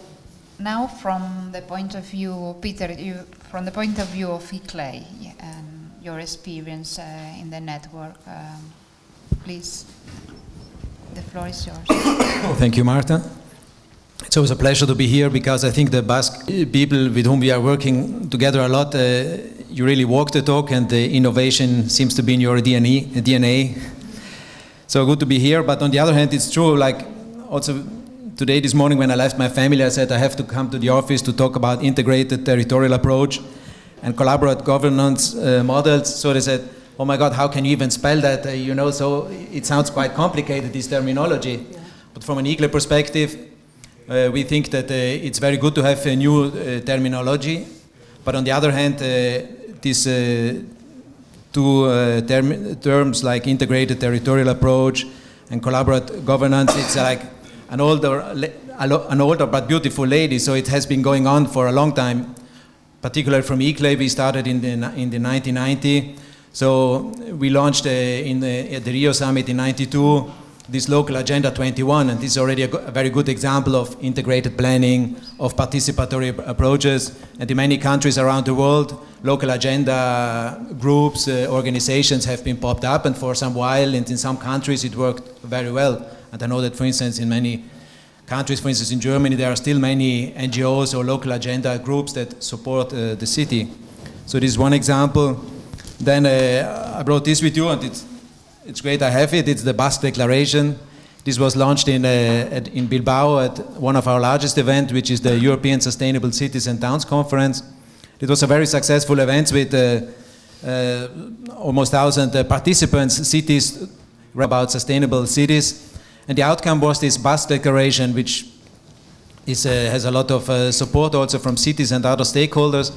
now from the point of view, Peter, from the point of view of ICLEI and your experience in the network, please, the floor is yours. Thank you, Marta. It's always a pleasure to be here because I think the Basque people with whom we are working together a lot, you really walk the talk, and the innovation seems to be in your DNA. So good to be here, but on the other hand, it's true, like also today, this morning, when I left my family, I said I have to come to the office to talk about integrated territorial approach and collaborative governance models. So they said, oh my God, how can you even spell that? You know, so it sounds quite complicated, this terminology. Yeah. But from an ICLEI perspective, we think that it's very good to have a new terminology. But on the other hand, these two terms like integrated territorial approach and collaborative governance, it's like an older but beautiful lady, so it has been going on for a long time. Particularly from ICLEI, we started in the 1990. So we launched at the Rio Summit in '92 this local Agenda 21, and this is already a very good example of integrated planning, of participatory approaches. And in many countries around the world, local agenda groups, organizations have been popped up, and for some while, and in some countries it worked very well. And I know that, for instance, in many countries, for instance in Germany, there are still many NGOs or local agenda groups that support the city. So this is one example. Then I brought this with you, and it's great I have it. It's the Basque Declaration. This was launched in Bilbao at one of our largest events, which is the European Sustainable Cities and Towns Conference. It was a very successful event with almost 1,000 participants, cities about sustainable cities. And the outcome was this Basque Declaration, which has a lot of support also from cities and other stakeholders.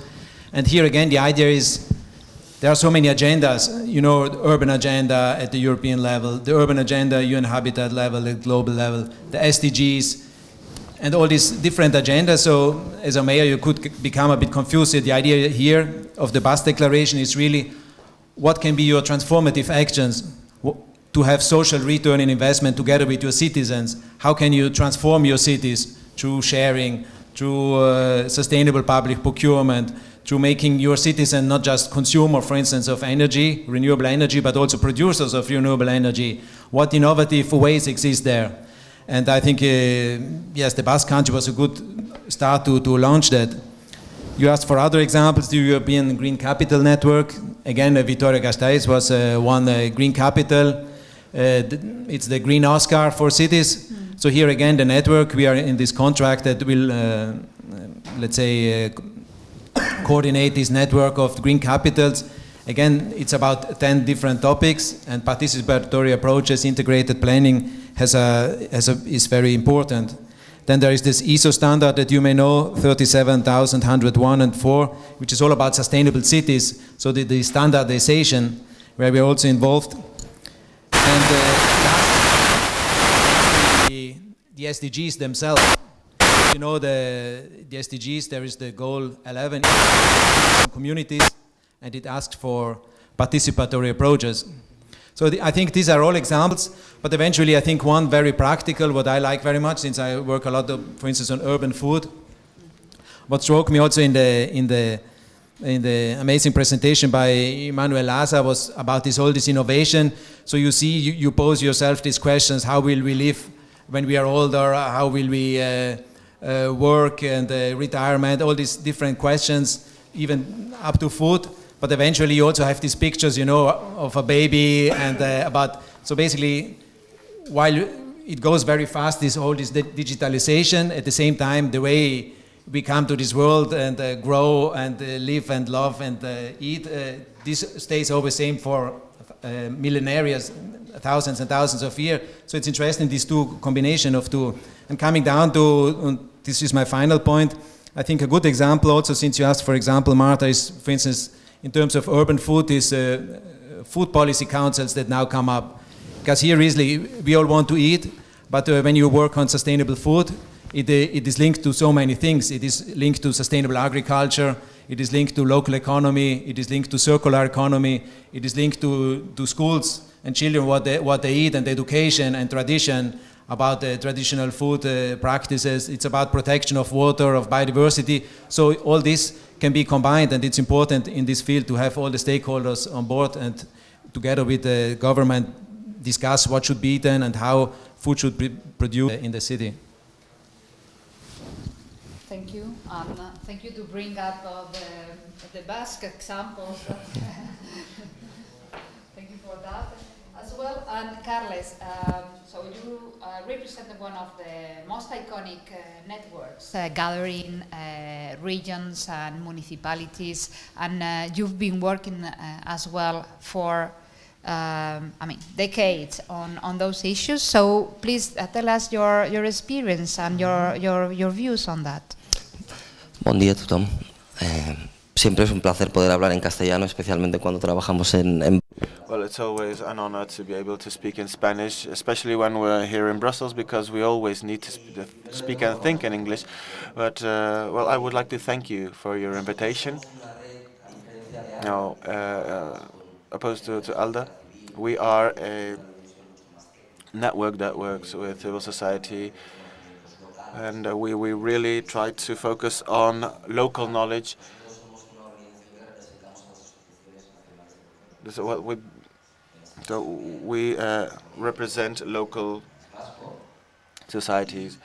And here again, the idea is there are so many agendas, you know, the urban agenda at the European level, the urban agenda, UN Habitat level, at global level, the SDGs, and all these different agendas. So as a mayor, you could become a bit confused. The idea here of the Basque Declaration is really what can be your transformative actions to have social return in investment together with your citizens. How can you transform your cities through sharing, through sustainable public procurement, through making your citizen not just consumer, for instance, of energy, renewable energy, but also producers of renewable energy. What innovative ways exist there? And I think, yes, the Basque Country was a good start to launch that. You asked for other examples, the European Green Capital Network. Again, Vitoria-Gasteiz was one green capital. It's the Green Oscar for cities. So here again, the network, we are in this contract that will, let's say, coordinate this network of green capitals. Again, it's about 10 different topics, and participatory approaches, integrated planning is very important. Then there is this ISO standard that you may know, 37101 and 4, which is all about sustainable cities. So the standardization, where we're also involved. And the SDGs themselves. You know, the SDGs, there is the goal 11, communities, and it asks for participatory approaches. So I think these are all examples, but eventually I think one very practical, what I like very much, since I work a lot, for instance, on urban food. What struck me also in the amazing presentation by Emmanuel Laza was about all this innovation. So you see, you pose yourself these questions: how will we live when we are older, how will we work and retirement, all these different questions, even up to food. But eventually you also have these pictures, you know, of a baby and so basically, while it goes very fast, this digitalization, at the same time, the way we come to this world and grow and live and love and eat, this stays always same for millennia, thousands and thousands of years. So it's interesting, these two combination of two. And coming down to, this is my final point, I think a good example also, since you asked for example, Martha, is, for instance, in terms of urban food, is food policy councils that now come up. Because here, really, we all want to eat, but when you work on sustainable food, it is linked to so many things. It is linked to sustainable agriculture, it is linked to local economy, it is linked to circular economy, it is linked to schools and children, what they eat, and education and tradition about the traditional food practices. It's about protection of water, of biodiversity. So all this can be combined, and it's important in this field to have all the stakeholders on board and together with the government discuss what should be eaten and how food should be produced in the city. Thank you, and thank you to bring up the Basque examples. Thank you for that as well. And Carles, so you represented one of the most iconic networks gathering regions and municipalities, and you've been working as well for decades on those issues. So please tell us your experience and your views on that. Buen día a tothom. Siempre es un placer poder hablar en castellano, especialmente cuando trabajamos en... Well, it's always an honor to be able to speak in Spanish, especially when we're here in Brussels, because we always need to speak and think in English. But, well, I would like to thank you for your invitation. Now, opposed to ALDA, we are a network that works with civil society, and we really try to focus on local knowledge. So we represent local societies,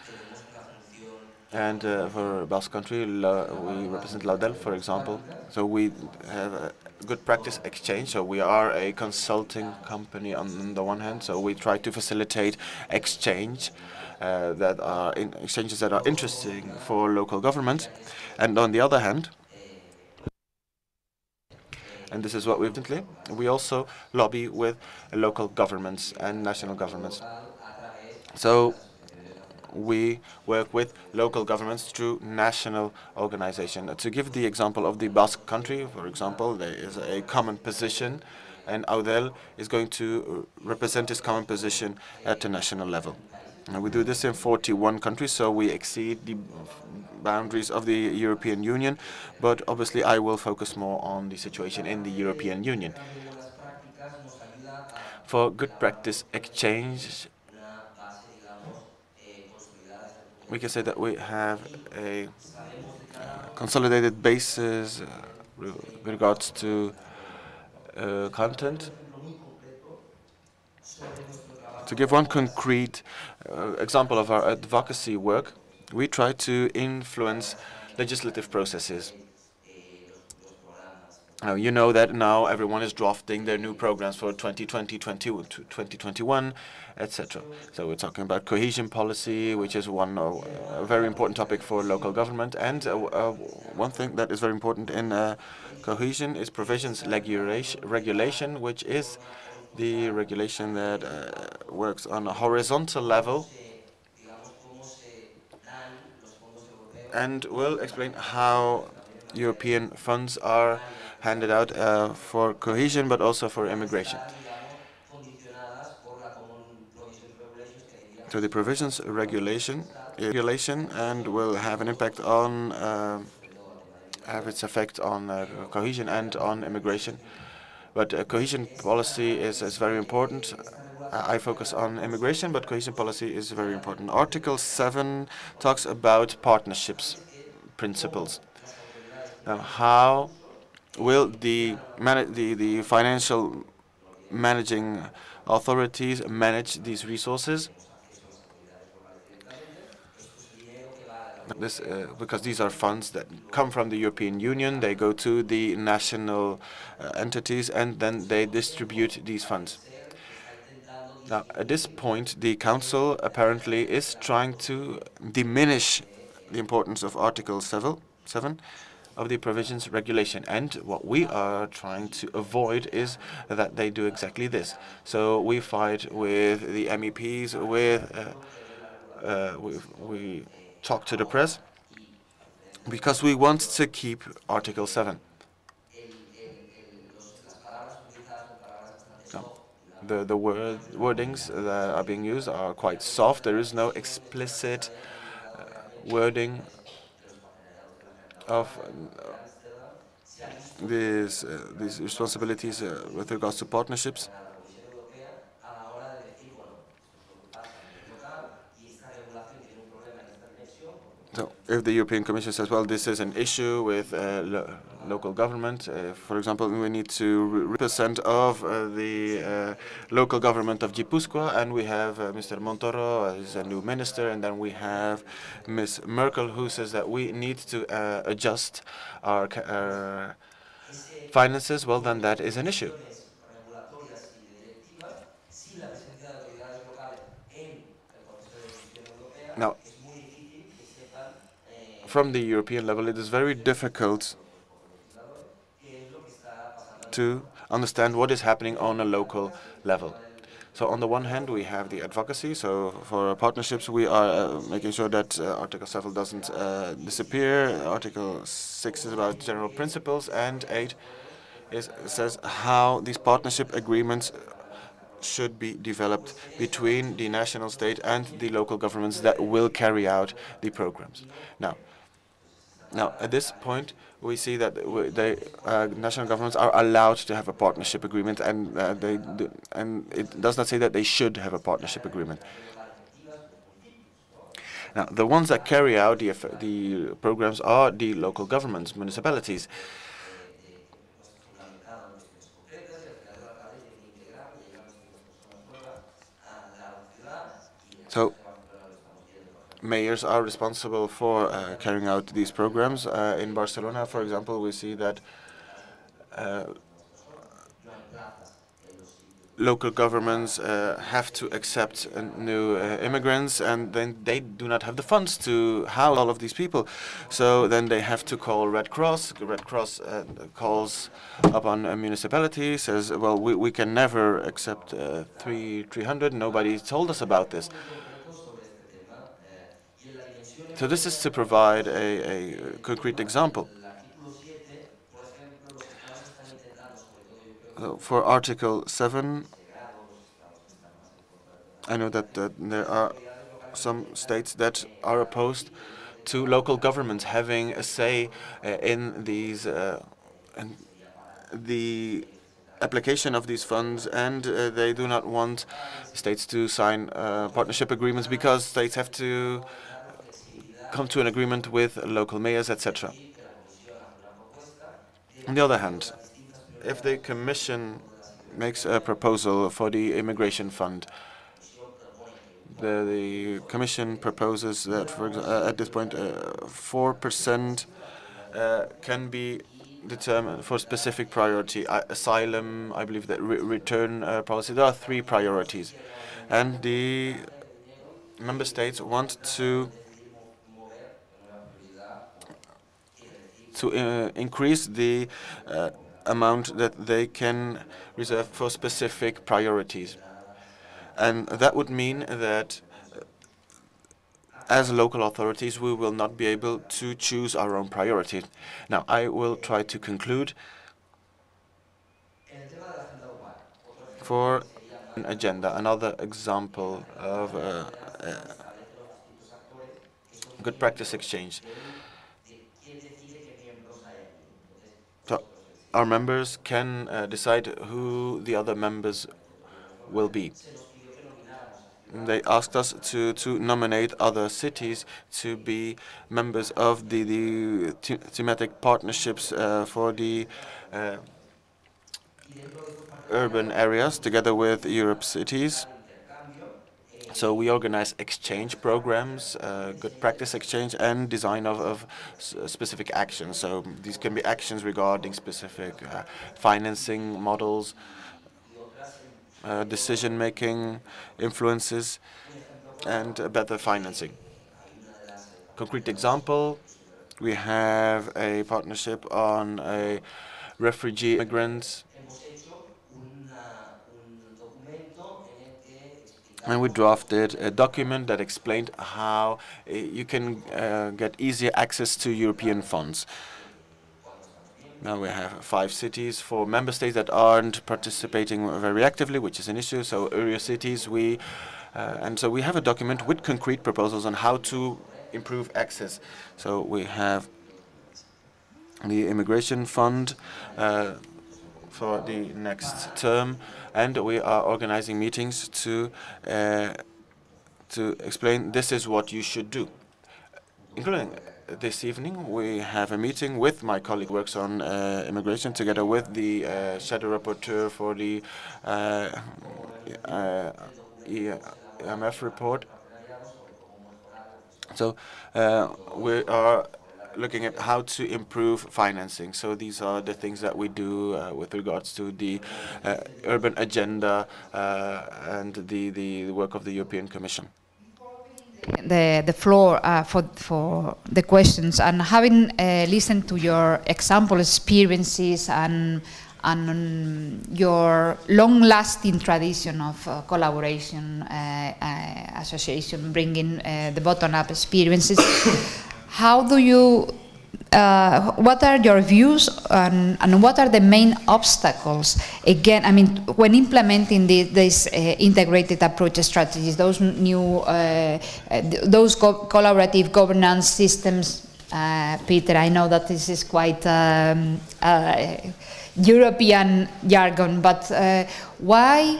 and for Basque Country, we represent Laudel, for example. So we have a good practice exchange. So we are a consulting company on the one hand. So we try to facilitate exchanges that are interesting for local governments, and on the other hand, and this is what we've done, we also lobby with local governments and national governments. So we work with local governments through national organization. To give the example of the Basque Country, for example, there is a common position, and Audel is going to represent this common position at the national level. And we do this in 41 countries, so we exceed the boundaries of the European Union, but obviously I will focus more on the situation in the European Union. For good practice exchange, we can say that we have a consolidated basis with regards to content. To give one concrete example of our advocacy work, we try to influence legislative processes. You know that now everyone is drafting their new programs for 2020, 2021, etc. So we're talking about cohesion policy, which is a very important topic for local government. And one thing that is very important in cohesion is provisions regulation, which is the regulation that works on a horizontal level and will explain how European funds are handed out for cohesion, but also for immigration. So the provisions regulation and will have an impact on have its effect on cohesion and on immigration. But cohesion policy is very important. I focus on immigration, but cohesion policy is very important. Article 7 talks about partnerships principles. Now, how will the financial managing authorities manage these resources? This, because these are funds that come from the European Union, they go to the national entities, and then they distribute these funds. Now, at this point, the Council apparently is trying to diminish the importance of Article 7 of the Provisions Regulation. And what we are trying to avoid is that they do exactly this. So we fight with the MEPs, we talk to the press, because we want to keep Article 7. The wordings that are being used are quite soft. There is no explicit wording of these responsibilities with regards to partnerships. So if the European Commission says, well, this is an issue with local government, for example, we need to represent of the local government of Gipuzkoa, and we have Mr. Montoro as a new minister, and then we have Ms. Merkel, who says that we need to adjust our finances, well, then that is an issue. Now, from the European level, it is very difficult to understand what is happening on a local level. So on the one hand, we have the advocacy. So for partnerships, we are making sure that Article 7 doesn't disappear. Article 6 is about general principles, and 8 says how these partnership agreements should be developed between the national state and the local governments that will carry out the programs. Now, at this point, we see that the national governments are allowed to have a partnership agreement, and it does not say that they should have a partnership agreement. Now, the ones that carry out the programs are the local governments, municipalities. So, mayors are responsible for carrying out these programs. In Barcelona, for example, we see that local governments have to accept new immigrants, and then they do not have the funds to house all of these people. So then they have to call Red Cross. Red Cross calls upon a municipality, says, well, we can never accept 300. Nobody told us about this. So this is to provide a concrete example. For Article 7, I know that there are some states that are opposed to local governments having a say in these and the application of these funds, and they do not want states to sign partnership agreements because states have to come to an agreement with local mayors, etc. On the other hand, if the Commission makes a proposal for the immigration fund, the Commission proposes that, for at this point, 4% can be determined for specific priority. Asylum, I believe that return policy. There are 3 priorities, and the member states want to increase the amount that they can reserve for specific priorities. And that would mean that as local authorities, we will not be able to choose our own priorities. Now, I will try to conclude. For an agenda, another example of good practice exchange. So our members can decide who the other members will be. They asked us to nominate other cities to be members of the thematic partnerships for the urban areas together with Europe cities. So we organize exchange programs, good practice exchange, and design of specific actions. So these can be actions regarding specific financing models, decision-making influences, and better financing. Concrete example, we have a partnership on a refugee immigrants, and we drafted a document that explained how you can get easier access to European funds. Now we have 5 cities for member states that aren't participating very actively, which is an issue. So area cities, and so we have a document with concrete proposals on how to improve access. So we have the immigration fund for the next term, and we are organizing meetings to explain this is what you should do. Including this evening, we have a meeting with my colleague who works on immigration, together with the shadow rapporteur for the EMF report. So we are looking at how to improve financing. So these are the things that we do with regards to the urban agenda and the work of the European Commission. The floor for the questions, and having listened to your example experiences and your long-lasting tradition of collaboration, association, bringing the bottom-up experiences, how do you? What are your views and what are the main obstacles? Again, I mean, when implementing these integrated approach strategies, those new, those collaborative governance systems, Peter, I know that this is quite European jargon, but why,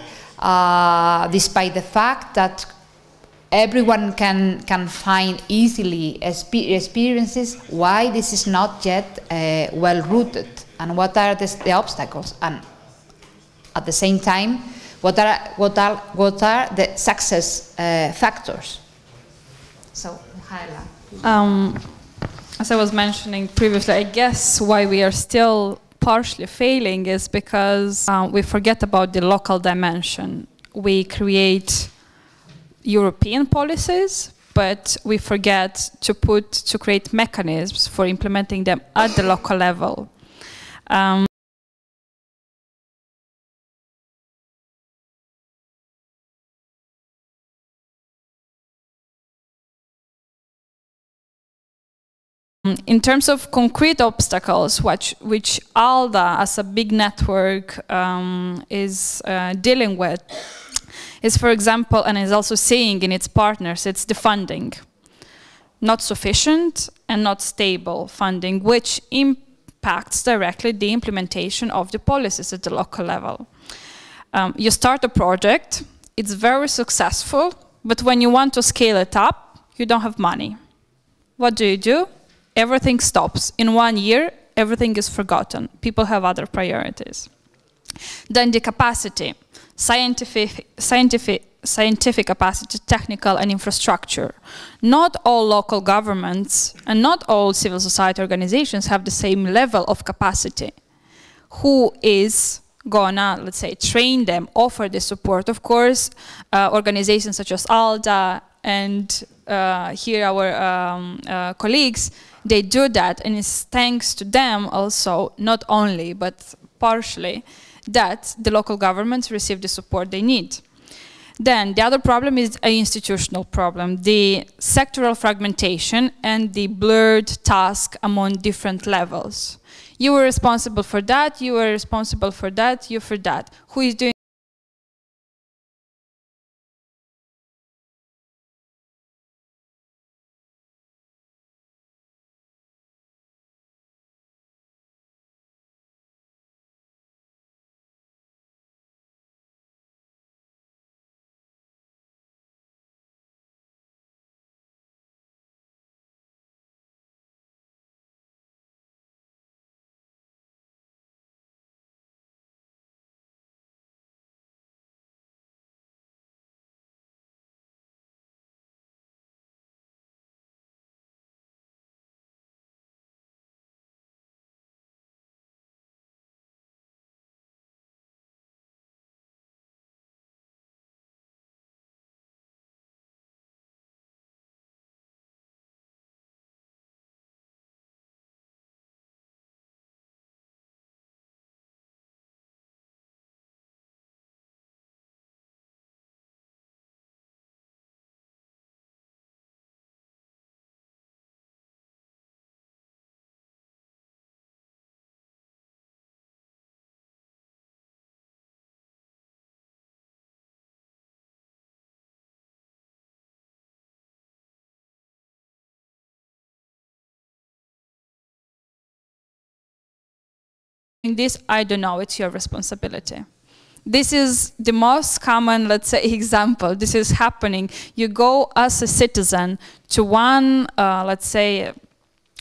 despite the fact that everyone can find easily experiences, why this is not yet well rooted, and what are the obstacles, and at the same time, what are the success factors? So, as I was mentioning previously, I guess why we are still partially failing is because we forget about the local dimension. We create European policies, but we forget to create mechanisms for implementing them at the local level. In terms of concrete obstacles, which ALDA as a big network is dealing with, is, for example, and is also seeing in its partners, it's the funding. Not sufficient and not stable funding, which impacts directly the implementation of the policies at the local level. You start a project, it's very successful, but when you want to scale it up, you don't have money. What do? Everything stops. In 1 year, everything is forgotten. People have other priorities. Then the capacity. Scientific capacity, technical and infrastructure. Not all local governments and not all civil society organizations have the same level of capacity. Who is gonna, let's say, train them, offer the support? Of course, organizations such as ALDA and here our colleagues, they do that, and it's thanks to them also, not only, but partially, that the local governments receive the support they need. Then the other problem is an institutional problem, the sectoral fragmentation and the blurred task among different levels. You were responsible for that, you were responsible for that, you for that. Who is doing this, I don't know, it's your responsibility. This is the most common, let's say, example. This is happening. You go as a citizen to one, let's say,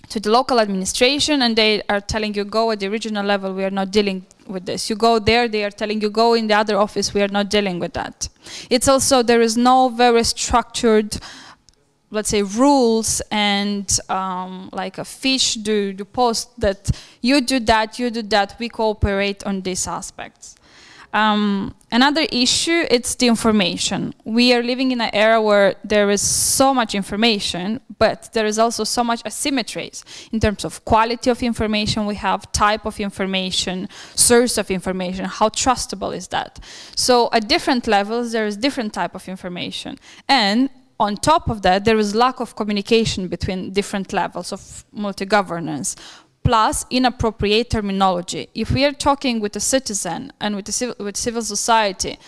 to the local administration, and they are telling you, go at the regional level, we are not dealing with this. You go there, they are telling you, go in the other office, we are not dealing with that. It's also, there is no very structured, let's say, rules and like a fish do post that you do that, we cooperate on these aspects. Another issue, it's the information. We are living in an era where there is so much information, but there is also so much asymmetries in terms of quality of information we have, type of information, source of information, how trustable is that? So at different levels, there is different type of information. And on top of that, there is lack of communication between different levels of multi-governance, plus inappropriate terminology. If we are talking with a citizen and with civil society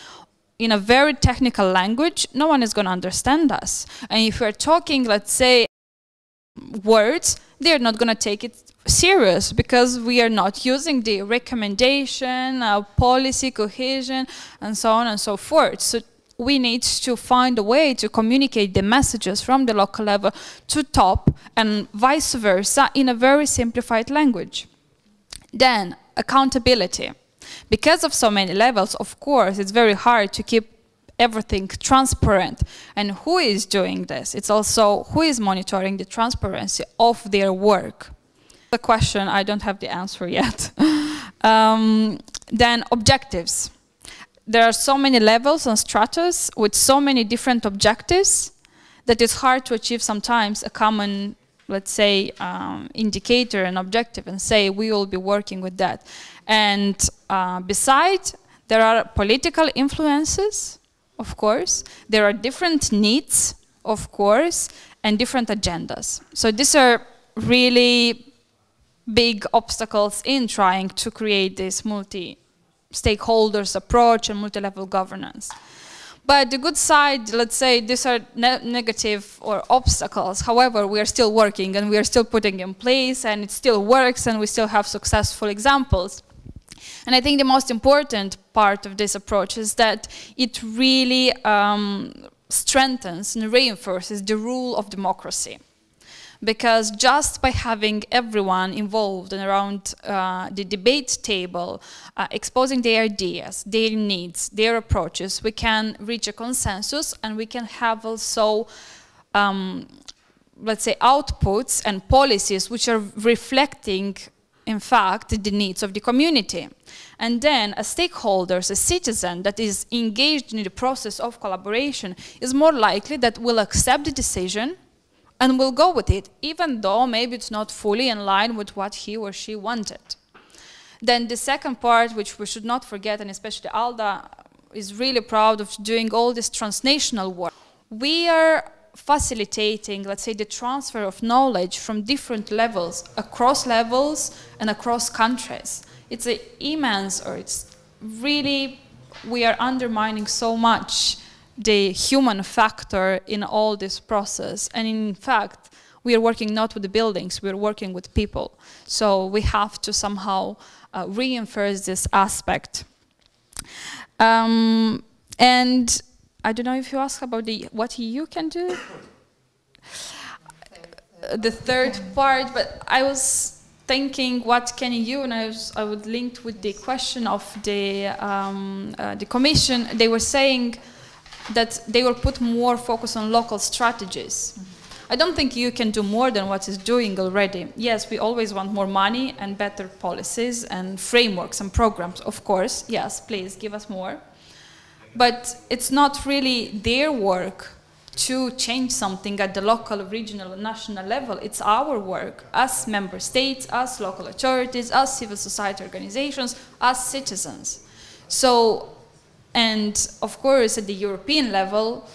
in a very technical language, no one is going to understand us. And if we are talking, let's say, words, they are not going to take it serious because we are not using the recommendation, policy, cohesion, and so on and so forth. So we need to find a way to communicate the messages from the local level to top and vice versa in a very simplified language. Then, accountability. Because of so many levels, of course, it's very hard to keep everything transparent. And who is doing this? It's also who is monitoring the transparency of their work. The question, I don't have the answer yet. Then, objectives. There are so many levels and stratas with so many different objectives that it's hard to achieve sometimes a common, let's say, indicator and objective and say we will be working with that. And besides, there are political influences, of course. There are different needs, of course, and different agendas. So these are really big obstacles in trying to create this multi-stakeholders approach and multi-level governance. But the good side, let's say, these are negative or obstacles. However, we are still working and we are still putting in place and it still works and we still have successful examples. And I think the most important part of this approach is that it really strengthens and reinforces the rule of democracy. Because just by having everyone involved and around the debate table, exposing their ideas, their needs, their approaches, we can reach a consensus and we can have also, let's say, outputs and policies which are reflecting, in fact, the needs of the community. And then a stakeholder, a citizen that is engaged in the process of collaboration is more likely that will accept the decision and will go with it, even though maybe it's not fully in line with what he or she wanted. Then the second part, which we should not forget, and especially Alda is really proud of doing all this transnational work. We are facilitating, let's say, the transfer of knowledge from different levels and across countries. It's an immense, or it's really, we are undermining so much the human factor in all this process. And in fact, we are working not with the buildings, we are working with people. So we have to somehow reinforce this aspect. And I don't know if you ask about what EU can do. The third part, but I was thinking what can EU, and I would link with the question of the Commission. They were saying that they will put more focus on local strategies. I don't think you can do more than what is doing already. Yes, we always want more money and better policies and frameworks and programs, of course. Yes, please give us more. But it's not really their work to change something at the local, regional, and national level. It's our work as member states, as local authorities, as civil society organizations, as citizens. So, and of course, at the European level,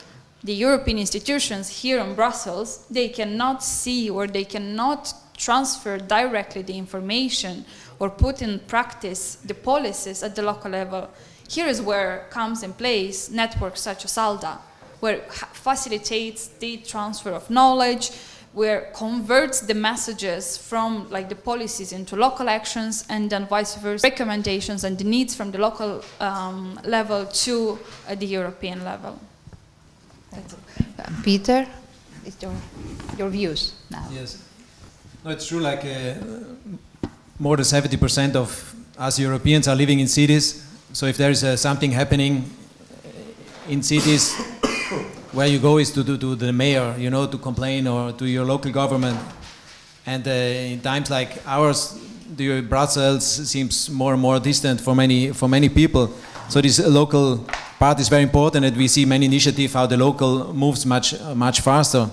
the European institutions here in Brussels, they cannot see or they cannot transfer directly the information or put in practice the policies at the local level. Here is where comes in place networks such as ALDA, where facilitates the transfer of knowledge, where converts the messages from like the policies into local actions, and then vice versa, recommendations and the needs from the local level to the European level. Peter, it's your views now. Yes, no, it's true. Like more than 70% of us Europeans are living in cities. So if there is something happening in cities, where you go is to the mayor, you know, to complain, or to your local government. And in times like ours, Brussels seems more and more distant for many people. So this local part is very important, and we see many initiatives how the local moves much faster.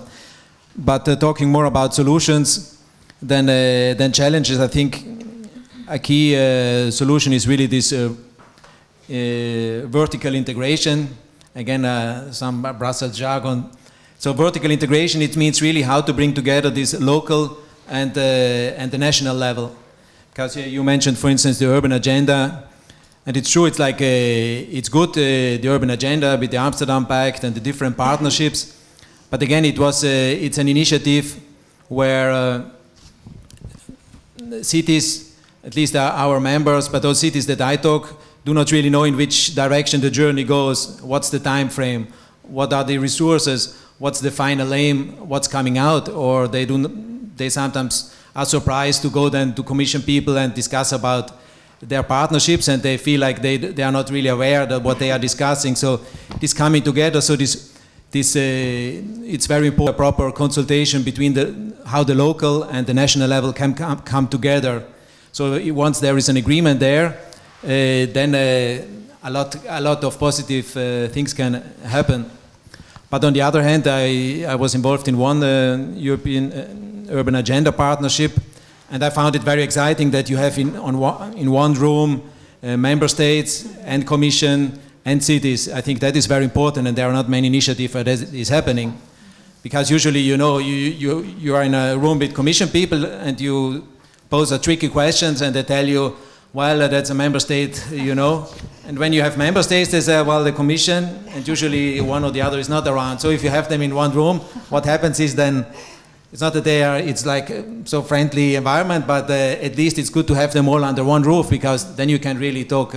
But talking more about solutions than challenges, I think a key solution is really this vertical integration. Again, some Brussels jargon. So vertical integration, it means really how to bring together this local and the national level. Because you mentioned, for instance, the urban agenda, and it's true. It's like it's good the urban agenda with the Amsterdam Pact and the different partnerships. But again, it's an initiative where cities, at least our members, but those cities that I talk, do not really know in which direction the journey goes, what's the time frame, what are the resources, what's the final aim, what's coming out, or they sometimes are surprised to go then to commission people and discuss about their partnerships, and they feel like they are not really aware of what they are discussing. So this coming together, so it's very important, proper consultation between how the local and the national level can come together. So once there is an agreement there, then a lot of positive things can happen. But on the other hand, I was involved in one European Urban Agenda partnership, and I found it very exciting that you have in one room member states and commission and cities. I think that is very important, and there are not many initiatives where that is happening. Because usually, you know, you are in a room with commission people and you pose tricky questions and they tell you, well, that's a member state, you know. And when you have member states, they say, well, the commission, and usually one or the other is not around. So if you have them in one room, what happens is then, it's not that it's like so friendly environment, but at least it's good to have them all under one roof, because then you can really talk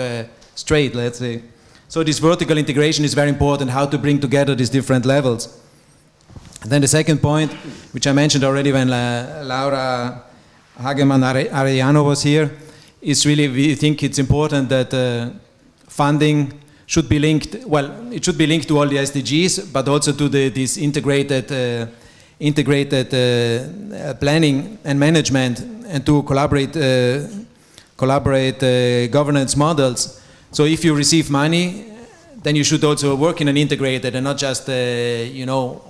straight, let's say. So this vertical integration is very important, how to bring together these different levels. And then the second point, which I mentioned already when Laura Hagemann-Arellano was here, is really, we think it's important that funding should be linked, well, it should be linked to all the SDGs, but also to this integrated planning and management, and to collaborate governance models. So if you receive money, then you should also work in an integrated and not just, you know,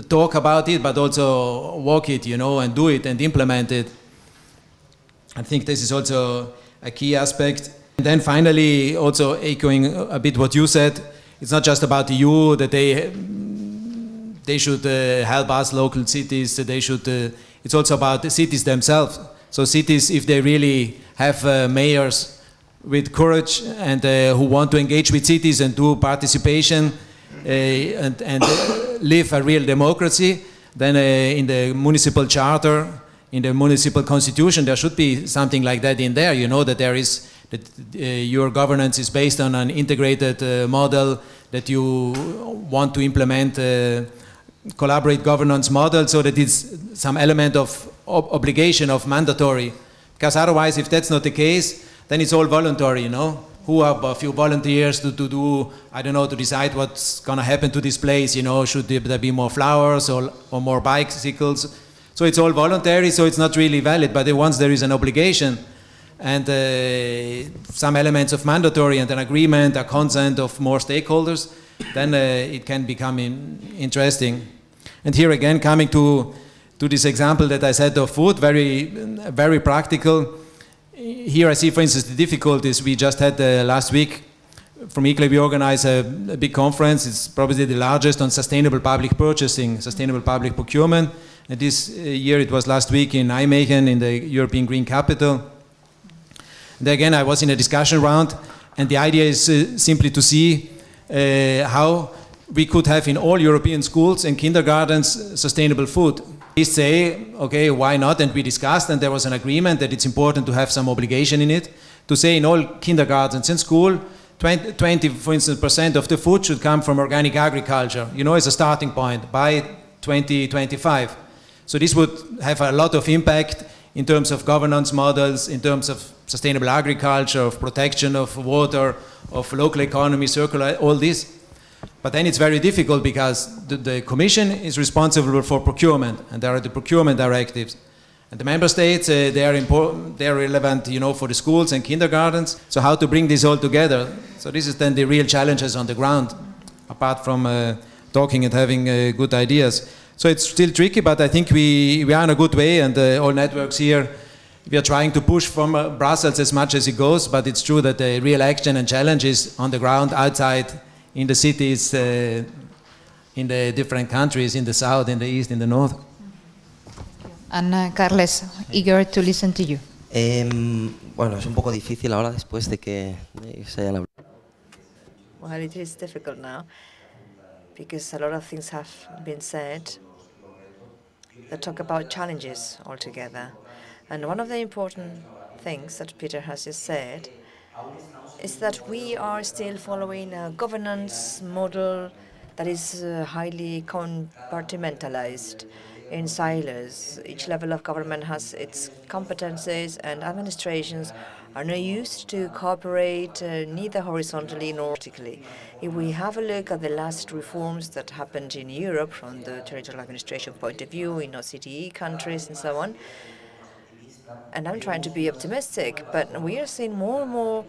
talk about it, but also walk it, you know, and do it and implement it. I think this is also a key aspect. And then finally, also echoing a bit what you said, it's not just about the EU, that they should help us local cities, they should, it's also about the cities themselves. So cities, if they really have mayors with courage and who want to engage with cities and do participation and live a real democracy, then in the municipal charter, in the municipal constitution, there should be something like that in there, you know, that there is, that your governance is based on an integrated model, that you want to implement collaborate governance model, so that it's some element of obligation, of mandatory. Because otherwise, if that's not the case, then it's all voluntary, you know. Who are a few volunteers to do, I don't know, to decide what's going to happen to this place, you know, should there be more flowers or more bicycles. So it's all voluntary, so it's not really valid. But once there is an obligation and some elements of mandatory and an agreement, a consent of more stakeholders, then it can become interesting. And here again, coming to this example that I said of food, very practical. Here I see, for instance, the difficulties we just had last week. From ICLE we organized a big conference. It's probably the largest on sustainable public purchasing, sustainable public procurement. And this year it was last week in Nijmegen, in the European Green Capital. And again, I was in a discussion round, and the idea is simply to see how we could have in all European schools and kindergartens sustainable food. We say, okay, why not? And we discussed, and there was an agreement that it's important to have some obligation in it, to say in all kindergartens and school, 20, for instance, % of the food should come from organic agriculture, you know, as a starting point by 2025. So this would have a lot of impact in terms of governance models, in terms of sustainable agriculture, of protection of water, of local economy, circular, all this. But then it's very difficult because the Commission is responsible for procurement, and there are the procurement directives. And the member states, they are important, they are relevant, you know, for the schools and kindergartens. So how to bring this all together? So this is then the real challenges on the ground, apart from talking and having good ideas. So it's still tricky, but I think we are in a good way, and all networks here, we are trying to push from Brussels as much as it goes, but it's true that the real action and challenge is on the ground, outside, in the cities, in the different countries, in the south, in the east, in the north. And Carles, eager to listen to you. Bueno, es un poco difícil ahora después de que se hayan hablado. Well, it is difficult now because a lot of things have been said that talk about challenges altogether. And one of the important things that Peter has just said is that we are still following a governance model that is highly compartmentalized in silos. Each level of government has its competences, and administrations are not used to cooperate neither horizontally nor vertically. If we have a look at the last reforms that happened in Europe from the territorial administration point of view, in OCDE countries and so on, and I'm trying to be optimistic, but we are seeing more and more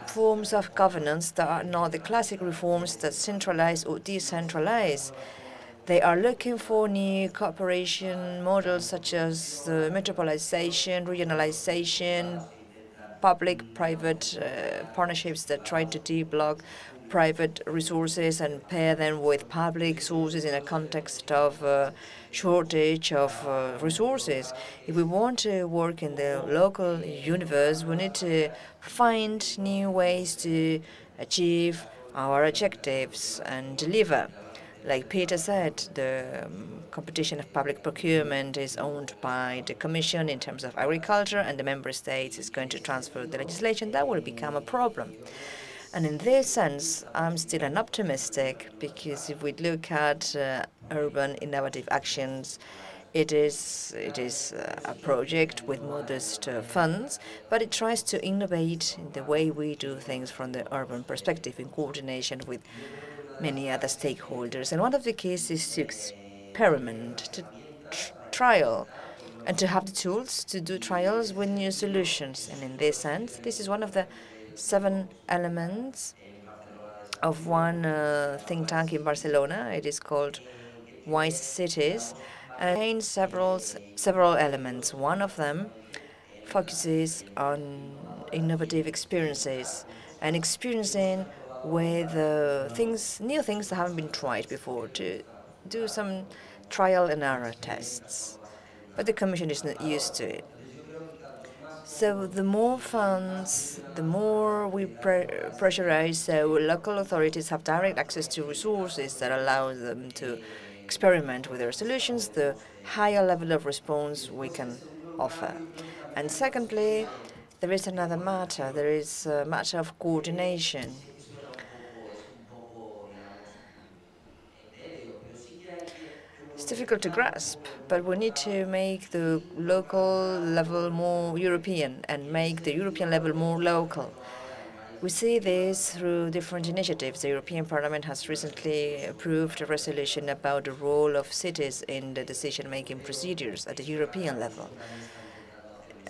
forms of governance that are not the classic reforms that centralize or decentralize. They are looking for new cooperation models such as metropolization, regionalization, public-private partnerships that try to deblock private resources and pair them with public sources in a context of shortage of resources. If we want to work in the local universe, we need to find new ways to achieve our objectives and deliver. Like Peter said, the competition of public procurement is owned by the Commission in terms of agriculture, and the member states is going to transfer the legislation. That will become a problem. And in this sense, I'm still an optimistic, because if we look at urban innovative actions, it is a project with modest funds, but it tries to innovate in the way we do things from the urban perspective in coordination with many other stakeholders. And one of the keys is to experiment, to trial, and to have the tools to do trials with new solutions. And in this sense, this is one of the 7 elements of one think tank in Barcelona. It is called Wise Cities, and it contains several elements. One of them focuses on innovative experiences and experiencing with new things that haven't been tried before, to do some trial and error tests. But the Commission is not used to it. So the more funds, the more we pressurize, so local authorities have direct access to resources that allow them to experiment with their solutions, the higher level of response we can offer. And secondly, there is another matter. There is a matter of coordination. It's difficult to grasp, but we need to make the local level more European and make the European level more local. We see this through different initiatives. The European Parliament has recently approved a resolution about the role of cities in the decision-making procedures at the European level.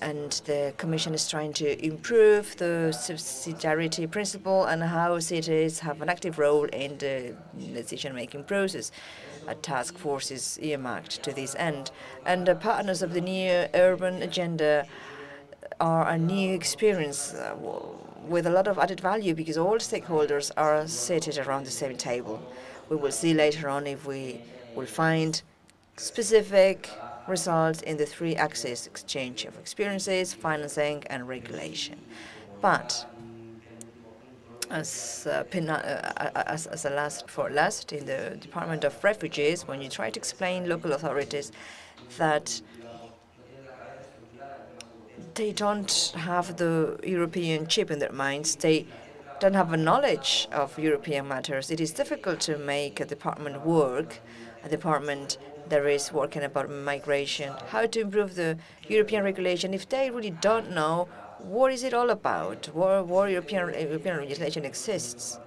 And the Commission is trying to improve the subsidiarity principle and how cities have an active role in the decision-making process. A task force is earmarked to this end. And the partners of the new urban agenda are a new experience with a lot of added value, because all stakeholders are seated around the same table. We will see later on if we will find specific results in the 3 axes: exchange of experiences, financing, and regulation. But as a last in the Department of Refugees, when you try to explain local authorities that they don't have the European chip in their minds, they don't have a knowledge of European matters, it is difficult to make a department work, a department that is working about migration, how to improve the European regulation if they really don't know what is it all about, what European legislation exists.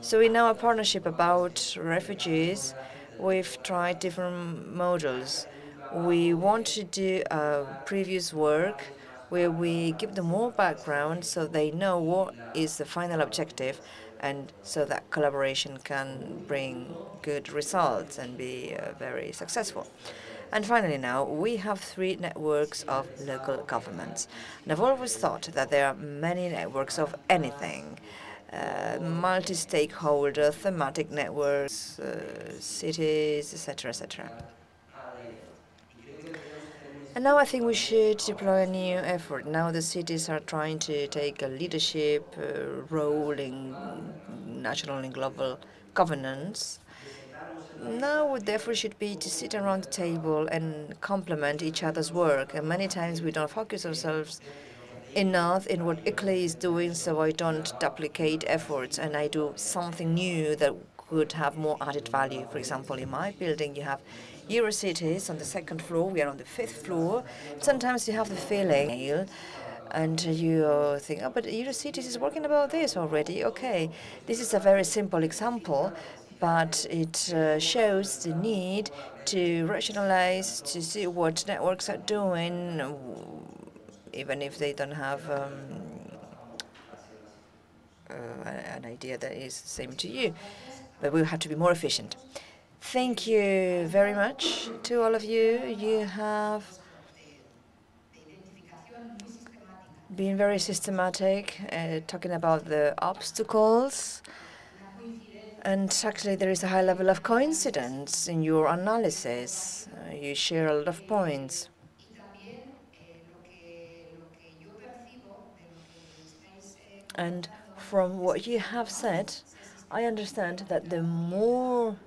So in our partnership about refugees, we've tried different models. We want to do previous work where we give them more background so they know what is the final objective, and so that collaboration can bring good results and be very successful. And finally now, we have 3 networks of local governments. And I've always thought that there are many networks of anything, multi-stakeholder, thematic networks, cities, etc., etc. And now I think we should deploy a new effort. Now the cities are trying to take a leadership role in national and global governance. Now the effort should be to sit around the table and complement each other's work. And many times we don't focus ourselves enough in what ICLE is doing, so I don't duplicate efforts and I do something new that could have more added value. For example, in my building you have Eurocities on the 2nd floor, we are on the 5th floor. Sometimes you have the feeling and you think, oh, but Eurocities is working about this already. Okay, this is a very simple example, but it shows the need to rationalize, to see what networks are doing, even if they don't have an idea that is the same to you. But we have to be more efficient. Thank you very much to all of you. You have been very systematic, talking about the obstacles. And actually, there is a high level of coincidence in your analysis. You share a lot of points. And from what you have said, I understand that the more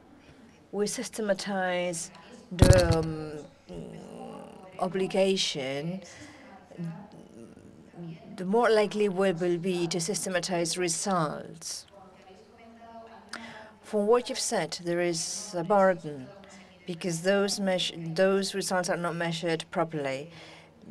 we systematize the obligation, the more likely we will be to systematize results. From what you've said, there is a burden because those results are not measured properly,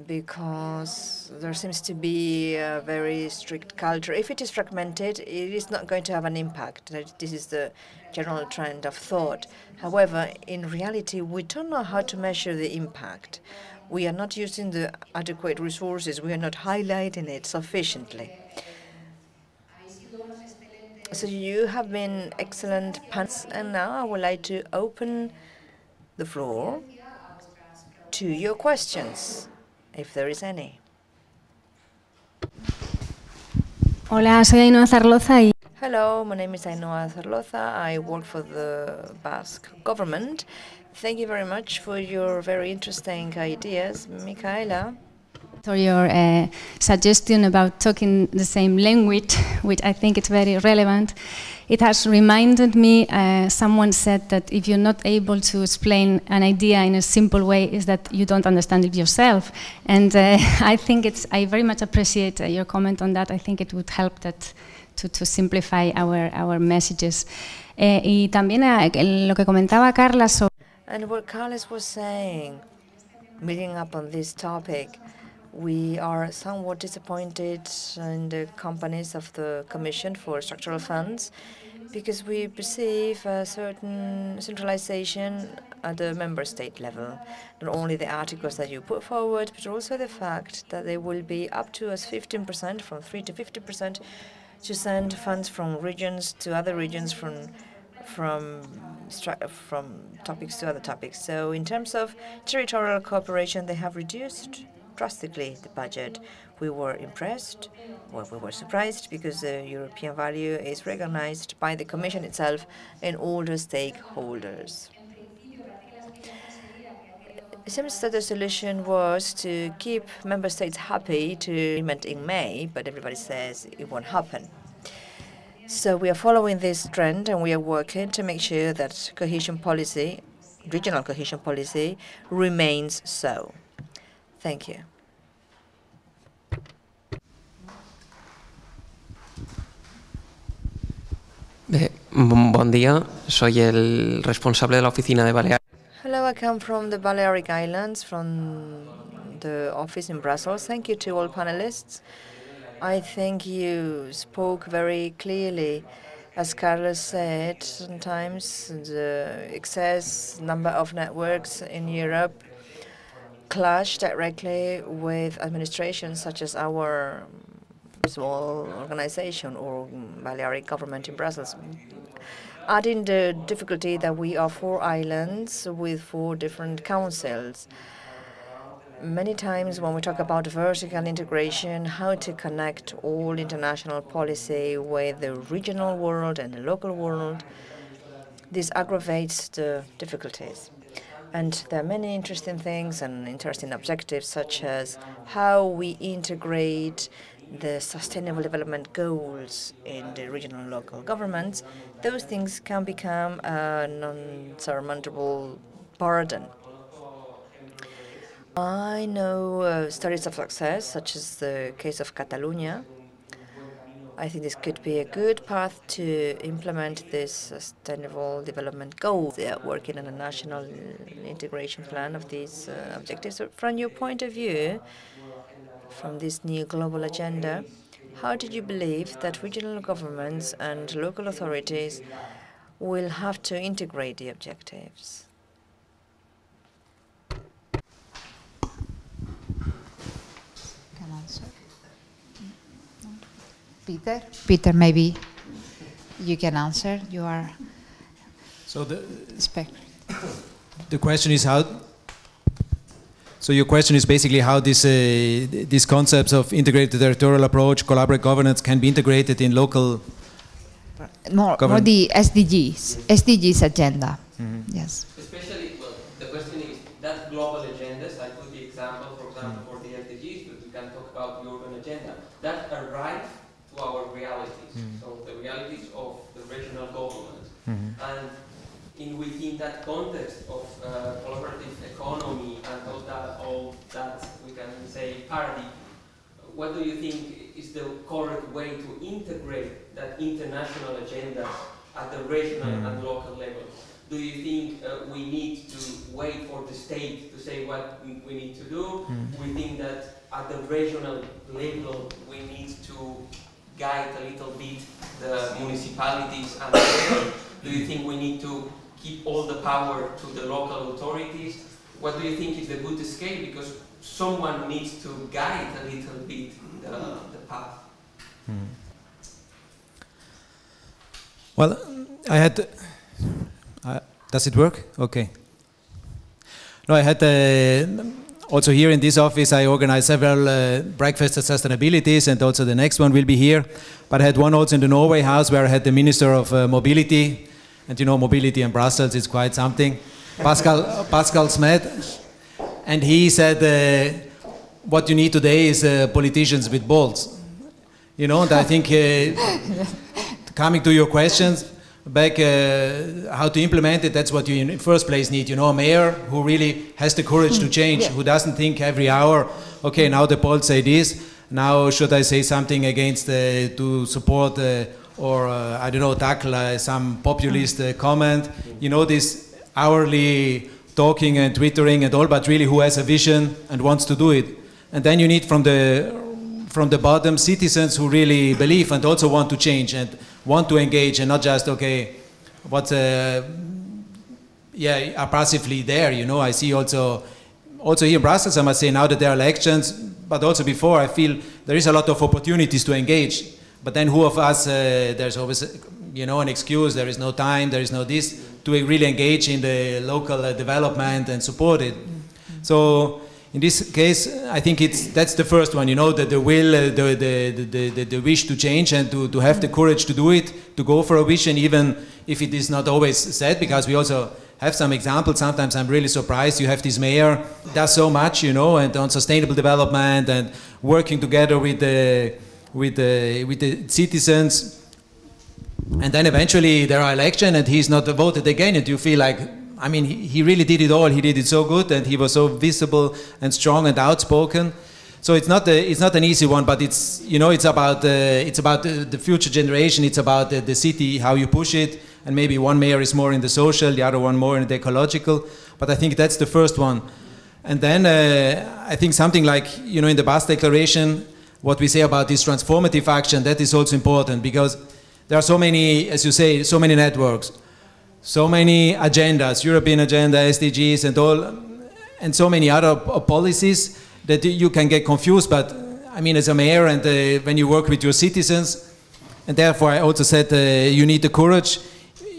because there seems to be a very strict culture. If it is fragmented, it is not going to have an impact. This is the general trend of thought. However, in reality, we don't know how to measure the impact. We are not using the adequate resources. We are not highlighting it sufficiently. So you have been excellent panelists, and now I would like to open the floor to your questions, if there is any. Hola, soy Ainhoa Zarloza. Hello, my name is Ainhoa Zarloza. I work for the Basque government. Thank you very much for your very interesting ideas, Micaela. For your suggestion about talking the same language, which I think is very relevant. It has reminded me, someone said that if you're not able to explain an idea in a simple way, is that you don't understand it yourself. And I think I very much appreciate your comment on that. I think it would help that to simplify our messages. Y también lo que comentaba Carla sobre... And what Carlos was saying, meeting up on this topic, we are somewhat disappointed in the companies of the Commission for Structural Funds because we perceive a certain centralization at the member state level. Not only the articles that you put forward, but also the fact that they will be up to as 15%, from 3 to 50%, to send funds from regions to other regions, from topics to other topics. So in terms of territorial cooperation, they have reduced drastically the budget. We were impressed, well, we were surprised, because the European value is recognized by the Commission itself and all the stakeholders. It seems that the solution was to keep member states happy to agreement in May, but everybody says it won't happen. So we are following this trend and we are working to make sure that cohesion policy, regional cohesion policy, remains so. Thank you. Buen día, soy el responsable de la oficina de Baleares. Hello, I come from the Balearic Islands, from the office in Brussels. Thank you to all panelists. I think you spoke very clearly. As Carlos said, sometimes the excess number of networks in Europe clash directly with administrations such as our small organization or Balearic government in Brussels. Adding the difficulty that we are 4 islands with 4 different councils. Many times when we talk about vertical integration, how to connect all international policy with the regional world and the local world, this aggravates the difficulties. And there are many interesting things and interesting objectives, such as how we integrate the Sustainable Development Goals in the regional and local governments. Those things can become a non-surmountable burden. I know stories of success, such as the case of Catalonia. I think this could be a good path to implement this sustainable development goal. They are working on a national integration plan of these objectives. So from your point of view, from this new global agenda, how did you believe that regional governments and local authorities will have to integrate the objectives? Can answer. Peter, maybe you can answer. You are so the question is how. So your question is basically how these concepts of integrated territorial approach, collaborative governance can be integrated in local. More the SDGs agenda. Mm-hmm. Yes. Especially, well, the question is that global agendas. I put the example, for example, for the SDGs, but we can talk about the urban agenda that arrive to our realities. So the realities of the regional government, and within that context of collaborative economy and all that we can say paradigm, what do you think is the correct way to integrate that international agenda at the regional and local level? Do you think we need to wait for the state to say what we need to do? We think that at the regional level we need to guide a little bit the municipalities and the do you think we need to keep all the power to the local authorities? What do you think is the good scale? Because someone needs to guide a little bit the path. Well, I had. Does it work? Okay. No, I had also here in this office. I organized several breakfasts at sustainabilities, and also the next one will be here. But I had one also in the Norway House where I had the Minister of Mobility. And you know, mobility in Brussels is quite something. Pascal Smet, and he said, "What you need today is politicians with balls." You know, and I think coming to your questions, back how to implement it. That's what you in the first place need. You know, a mayor who really has the courage to change, who doesn't think every hour, okay, now the polls say this. Now should I say something against to support? Or I don't know, tackle some populist comment. You know, this hourly talking and twittering and all, but really who has a vision and wants to do it. And then you need from the bottom citizens who really believe and also want to change and want to engage and not just okay, what are passively there. You know, I see also here in Brussels. I must say now that there are elections, but also before, I feel there is a lot of opportunities to engage. But then who of us, there's always, you know, an excuse, there is no time, there is no this, to really engage in the local development and support it. So in this case, I think that's the first one, you know, the will, the wish to change and to have the courage to do it, to go for a vision, even if it is not always said, because we also have some examples. Sometimes I'm really surprised. You have this mayor, does so much, you know, and on sustainable development and working together with the citizens, And then eventually there are elections and he's not voted again, and you feel like, I mean, he really did it all. He did it so good, and he was so visible and strong and outspoken. So it's not an easy one, but it's, you know, it's about the future generation. It's about the city, how you push it, and maybe one mayor is more in the social, the other one more in the ecological. But I think that's the first one. And then I think something like, you know, in the Basque Declaration, what we say about this transformative action, that is also important, because there are so many, as you say, so many networks, so many agendas, European agenda, SDGs, and all, and so many other policies that you can get confused. But I mean, as a mayor, and when you work with your citizens, and therefore I also said you need the courage.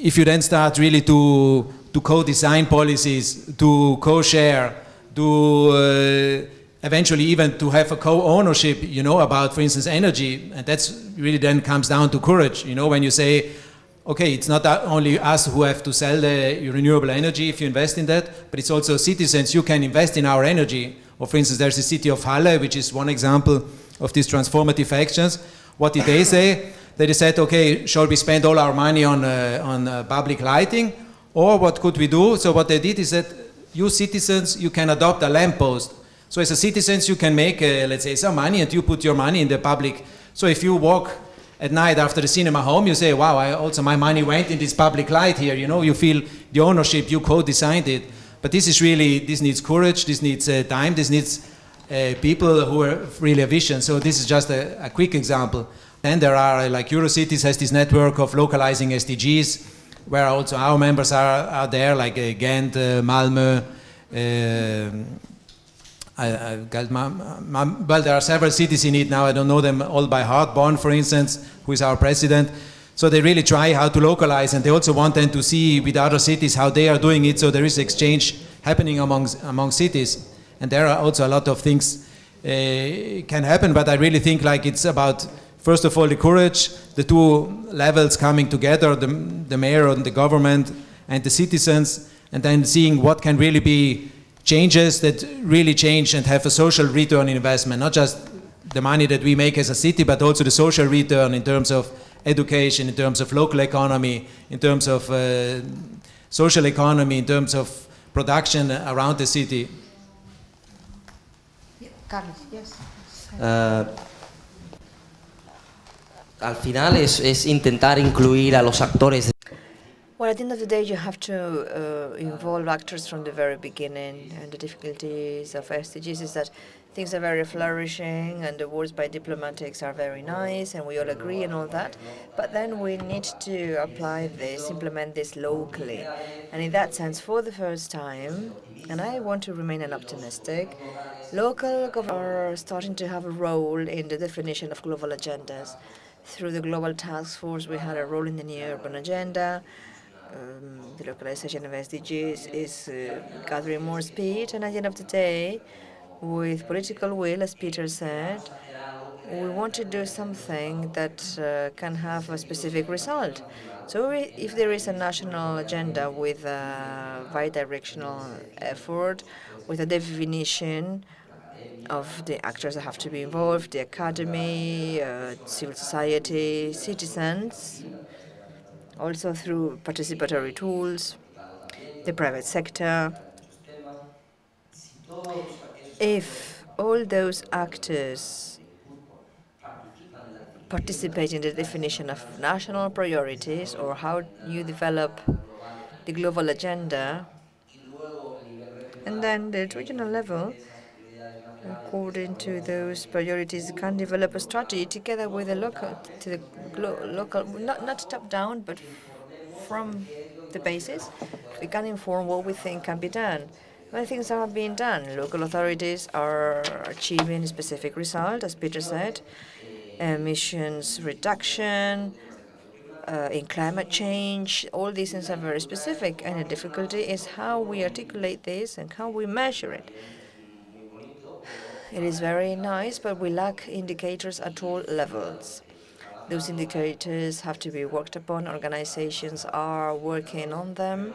If you then start really to co-design policies, to co-share, to eventually even to have a co-ownership, you know, about, for instance, energy, and that's really then comes down to courage, you know, when you say, okay, it's not only us who have to sell the renewable energy if you invest in that, but it's also citizens, you can invest in our energy. Or for instance, there's the city of Halle, which is one example of these transformative actions. What did they say? They said, okay, shall we spend all our money on public lighting? Or what could we do? So what they did is that you citizens, you can adopt a lamppost. So as a citizens, you can make, let's say, some money, and you put your money in the public. So if you walk at night after the cinema home, you say, wow, my money went in this public light here. You know, you feel the ownership, you co-designed it. But this is really, this needs courage, this needs time, this needs people who are really a vision. So this is just a quick example. Then there are, like Eurocities has this network of localizing SDGs, where also our members are there, like Ghent, Malmö, well, there are several cities in it now, I don't know them all by heart. Bonn, for instance, who is our president. So they really try how to localize, and they also want them to see with other cities how they are doing it, so there is exchange happening among cities. And there are also a lot of things can happen, but I really think like it's about, first of all, the courage, the two levels coming together, the mayor and the government and the citizens, and then seeing what can really be changes that really change and have a social return in investment, not just the money that we make as a city, but also the social return in terms of education, in terms of local economy, in terms of social economy, in terms of production around the city. Carlos, yes. Al final es intentar incluir a los actores. Well, at the end of the day, you have to involve actors from the very beginning, and the difficulties of SDGs is that things are very flourishing, and the words by diplomatics are very nice, and we all agree and all that. But then we need to apply this, implement this locally. And in that sense, for the first time, and I want to remain an optimistic, local governments are starting to have a role in the definition of global agendas. Through the Global Task Force, we had a role in the new urban agenda. The localization of SDGs is gathering more speed, and at the end of the day, with political will, as Peter said, we want to do something that can have a specific result. So if there is a national agenda with a bi-directional effort, with a definition of the actors that have to be involved, the academy, civil society, citizens, also through participatory tools, the private sector. If all those actors participate in the definition of national priorities or how you develop the global agenda, and then the regional level, according to those priorities, can develop a strategy together with the local, not top down, but from the basis, we can inform what we think can be done. Many things are being done. Local authorities are achieving a specific result, as Peter said, emissions reduction, in climate change. All these things are very specific, and the difficulty is how we articulate this and how we measure it. It is very nice, but we lack indicators at all levels. Those indicators have to be worked upon. Organizations are working on them,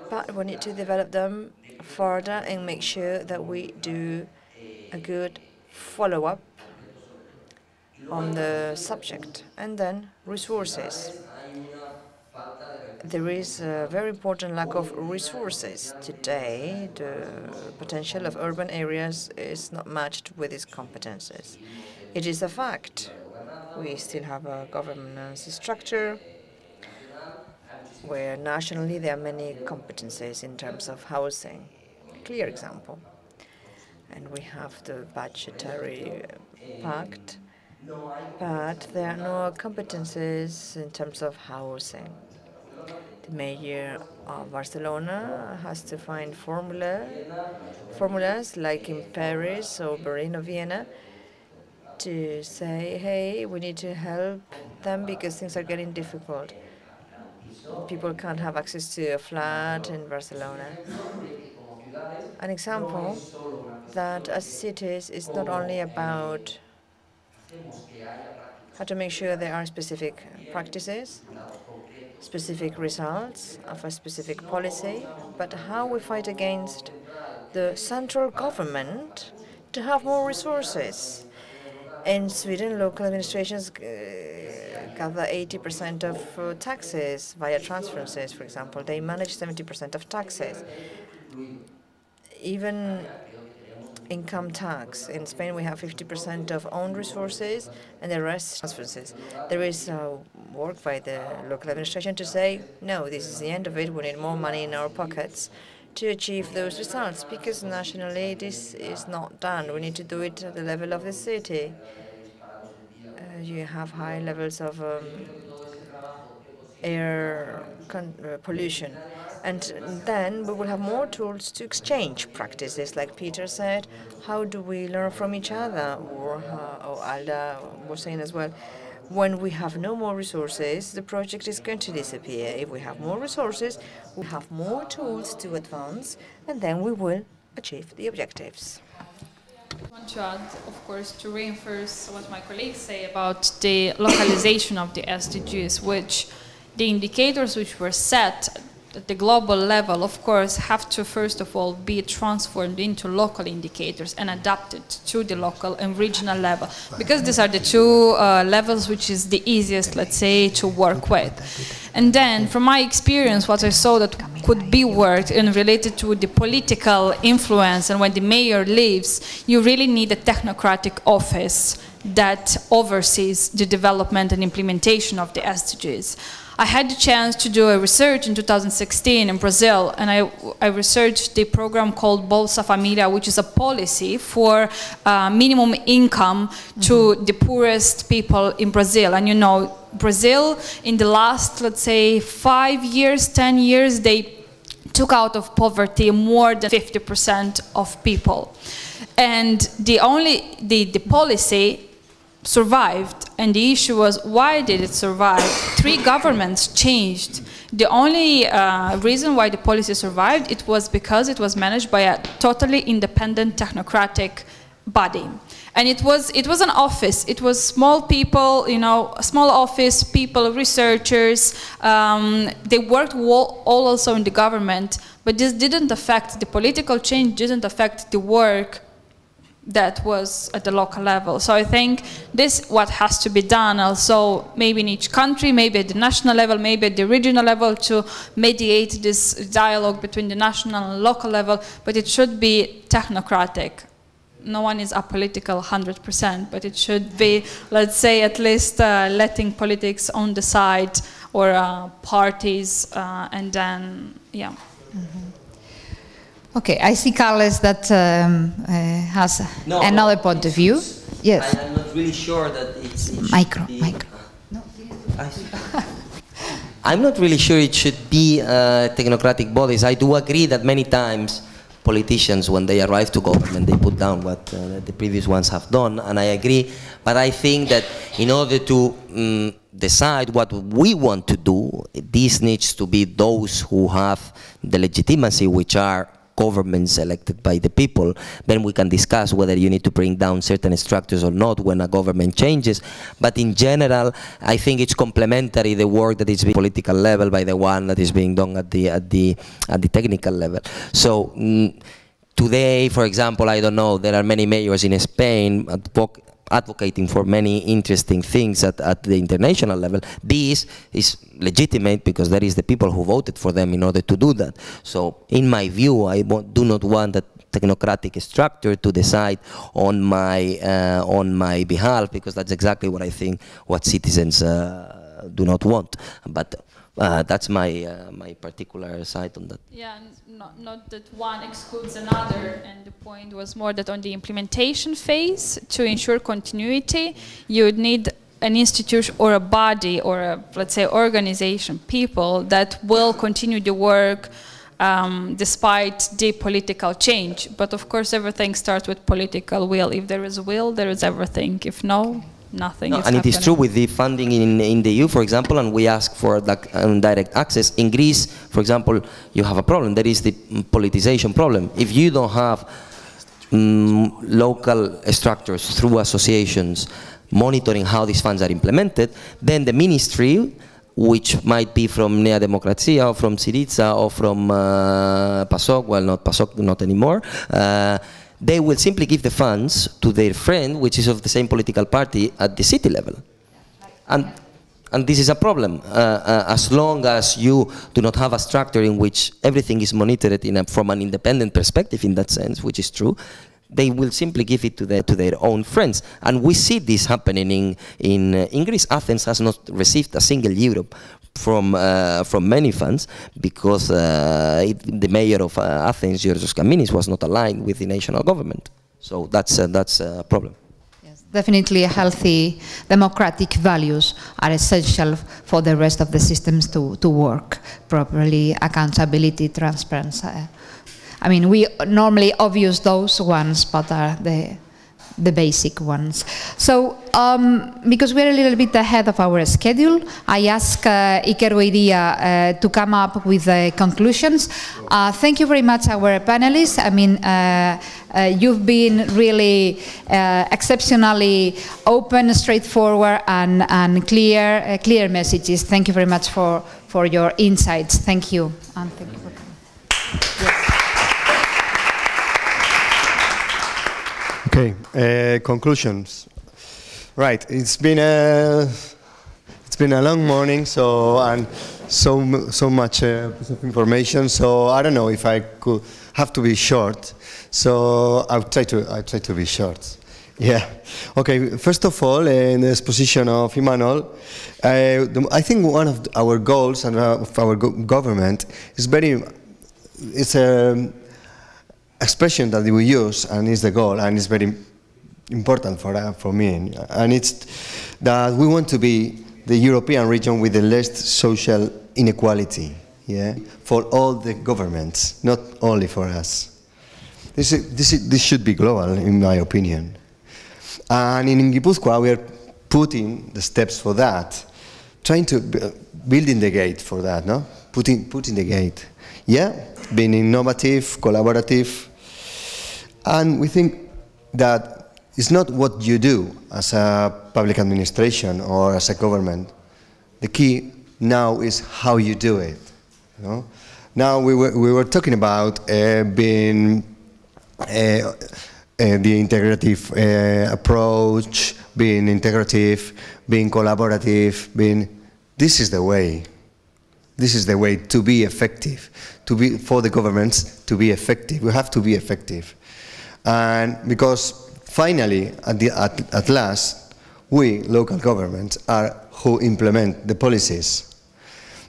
but we need to develop them further and make sure that we do a good follow-up on the subject. And then resources. there is a very important lack of resources. Today, the potential of urban areas is not matched with its competences. It is a fact. We still have a governance structure where nationally there are many competences in terms of housing. Clear example. And we have the budgetary pact, but there are no competences in terms of housing. The mayor of Barcelona has to find formulas like in Paris or Berlin or Vienna to say, hey, we need to help them because things are getting difficult. People can't have access to a flat in Barcelona. An example that as cities is not only about how to make sure there are specific practices, specific results of a specific policy, but how we fight against the central government to have more resources. In Sweden, local administrations gather 80% of taxes via transferences, for example. They manage 70% of taxes. Even income tax. In Spain, we have 50% of own resources and the rest transferences. There is work by the local administration to say, no, this is the end of it. We need more money in our pockets to achieve those results, because nationally this is not done. We need to do it at the level of the city. You have high levels of air pollution. And then we will have more tools to exchange practices, like Peter said. How do we learn from each other? Or Alda was saying as well, when we have no more resources, the project is going to disappear. If we have more resources, we have more tools to advance, and then we will achieve the objectives. I want to add, of course, to reinforce what my colleagues say about the localization of the SDGs, which the indicators which were set at the global level, of course, have to first of all be transformed into local indicators and adapted to the local and regional level, because these are the two levels which is the easiest, let's say, to work with. And then, from my experience, what I saw that could be worked and related to the political influence, and when the mayor leaves, you really need a technocratic office that oversees the development and implementation of the SDGs. I had the chance to do a research in 2016 in Brazil, and I researched the program called Bolsa Família, which is a policy for minimum income to the poorest people in Brazil. And you know, Brazil, in the last, let's say, 5 years, 10 years, they took out of poverty more than 50% of people. And the policy survived, and the issue was, why did it survive? 3 governments changed. The only reason why the policy survived, it was because it was managed by a totally independent technocratic body. And it was an office. It was small people, you know, small office people, researchers. They worked all also in the government, but this didn't affect the political change, didn't affect the work that was at the local level. So I think this what has to be done also, maybe in each country, maybe at the national level, maybe at the regional level, to mediate this dialogue between the national and local level, but it should be technocratic. No one is apolitical 100%, but it should be, let's say, at least letting politics on the side, or parties, and then, yeah. Mm-hmm. Okay, I see Carles that has another point of view. Yes. I'm not really sure that it's micro. No. I'm not really sure it should be technocratic bodies. I do agree that many times politicians, when they arrive to government, they put down what the previous ones have done, and I agree. But I think that in order to decide what we want to do, this needs to be those who have the legitimacy, which are governments elected by the people. Then we can discuss whether you need to bring down certain structures or not when a government changes. But in general, I think it's complementary, the work that is being political level by the one that is being done at the technical level. So today, for example, I don't know, there are many mayors in Spain advocating for many interesting things at the international level. This is legitimate because that is the people who voted for them in order to do that. So in my view, I do not want a technocratic structure to decide on my behalf, because that's exactly what I think what citizens do not want. But that's my particular side on that. Yeah, not that one excludes another, and the point was more that on the implementation phase, to ensure continuity, you would need an institution or a body or a, let's say, organization, people that will continue the work despite the political change. But of course, everything starts with political will. If there is will, there is everything. If no, nothing is happening. And it is true with the funding in the EU, for example, and we ask for direct access. In Greece, for example, you have a problem. That is the politicization problem. If you don't have local structures through associations monitoring how these funds are implemented, then the ministry, which might be from Nea Demokratia or from Syriza or from PASOK, well, not PASOK, not anymore, they will simply give the funds to their friend, which is of the same political party at the city level. And this is a problem. As long as you do not have a structure in which everything is monitored from an independent perspective in that sense, which is true, they will simply give it to their own friends. And we see this happening in Greece. Athens has not received a single euro from many funds because the mayor of Athens, Georgios Kaminis, was not aligned with the national government. So that's a problem. Yes, definitely healthy democratic values are essential for the rest of the systems to work properly, accountability, transparency. I mean, we normally obvious those ones, but are the basic ones. So, because we're a little bit ahead of our schedule, I ask Iker Goiria to come up with the conclusions. Thank you very much, our panelists. I mean, you've been really exceptionally open, straightforward, and clear messages. Thank you very much for your insights. Thank you. And thank you for coming. Yes. Okay, conclusions. Right, it's been a long morning, and so much piece of information. So I don't know if I could have to be short. So I'll try to be short. Yeah. Okay. First of all, in the exposition of Imanol, I think one of our goals and of our government is it's a expression that we use, and is the goal, and it's very important for me, and it's that we want to be the European region with the least social inequality, yeah, for all the governments, not only for us. This should be global, in my opinion. And in Gipuzkoa, we are putting the steps for that, trying to building the gate for that, no? Putting the gate, yeah, being innovative, collaborative. And we think that it's not what you do as a public administration or as a government. The key now is how you do it. You know? Now we were talking about being the integrative approach, being integrative, being collaborative, this is the way. This is the way to be effective, for the governments to be effective. We have to be effective. And because finally, at last, we, local governments, are who implement the policies.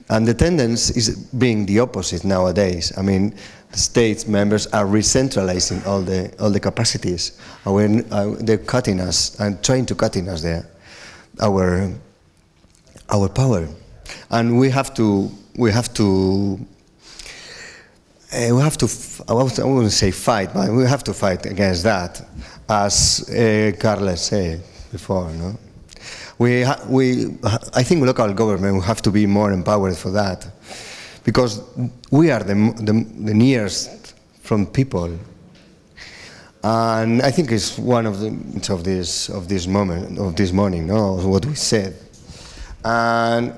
And the tendency is being the opposite nowadays. I mean, the states members are re-centralizing all the capacities. They're cutting us and trying to cut in us our power. And we have to, I wouldn't say fight, but we have to fight against that, as Carles said before. No? I think local government will have to be more empowered for that, because we are the nearest from people, and I think it's one of this morning, no, what we said, and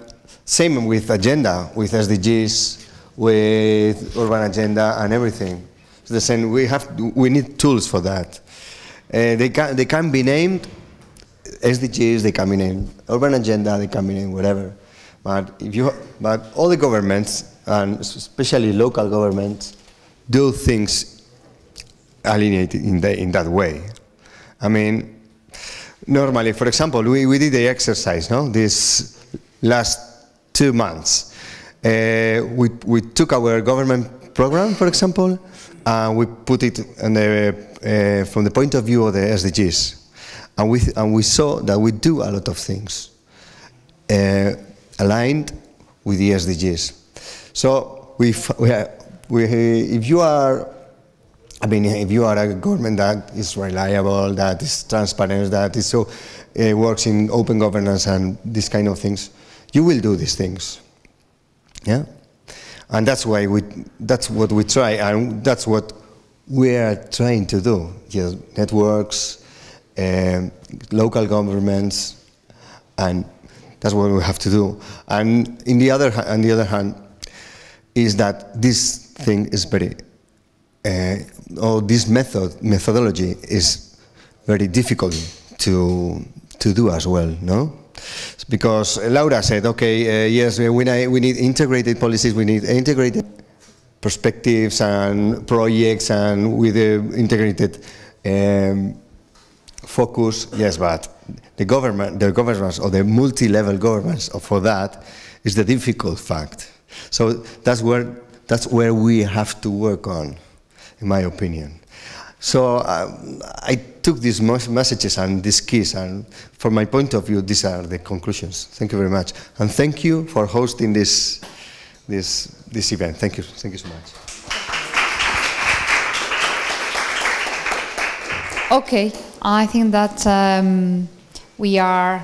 same with agenda, with SDGs. With urban agenda and everything. It's the same. We need tools for that. They can be named, SDGs, they come in urban agenda, they come in whatever. But all the governments, and especially local governments, do things alienated in that way. I mean, normally, for example, we did the exercise, no? This last 2 months. We took our government program, for example, and we put it in from the point of view of the SDGs. And we saw that we do a lot of things aligned with the SDGs. So if you are, I mean, if you are a government that is reliable, that is transparent, that is so works in open governance and these kind of things, you will do these things. Yeah, and that's what we try, and that's what we are trying to do. Yes, networks, local governments, and that's what we have to do. And on the other hand, is that this thing is very, or this methodology is very difficult to do as well, no? Because Laura said, okay, yes, we need integrated policies, we need integrated perspectives and projects, and with the integrated focus, yes, but the governments or the multi-level governments for that is the difficult fact. So that's where we have to work on, in my opinion. So I took these messages and these keys, and from my point of view, these are the conclusions. Thank you very much, and thank you for hosting this event. Thank you so much. Okay, I think that we are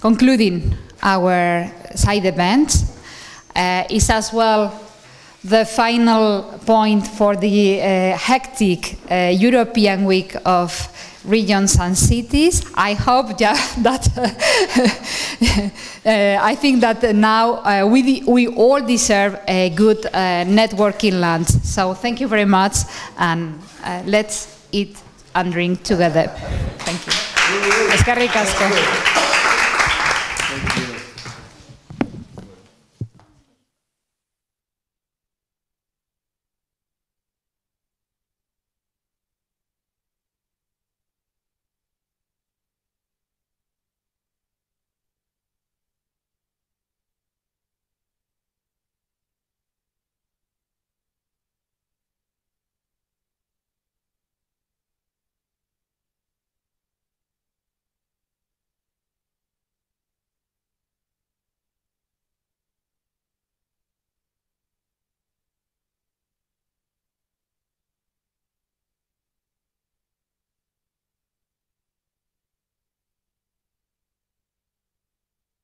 concluding our side event. It's as well the final point for the hectic European Week of Regions and Cities. I hope that I think that now we all deserve a good networking lunch. So thank you very much, and let's eat and drink together. Thank you. Eskerrik asko.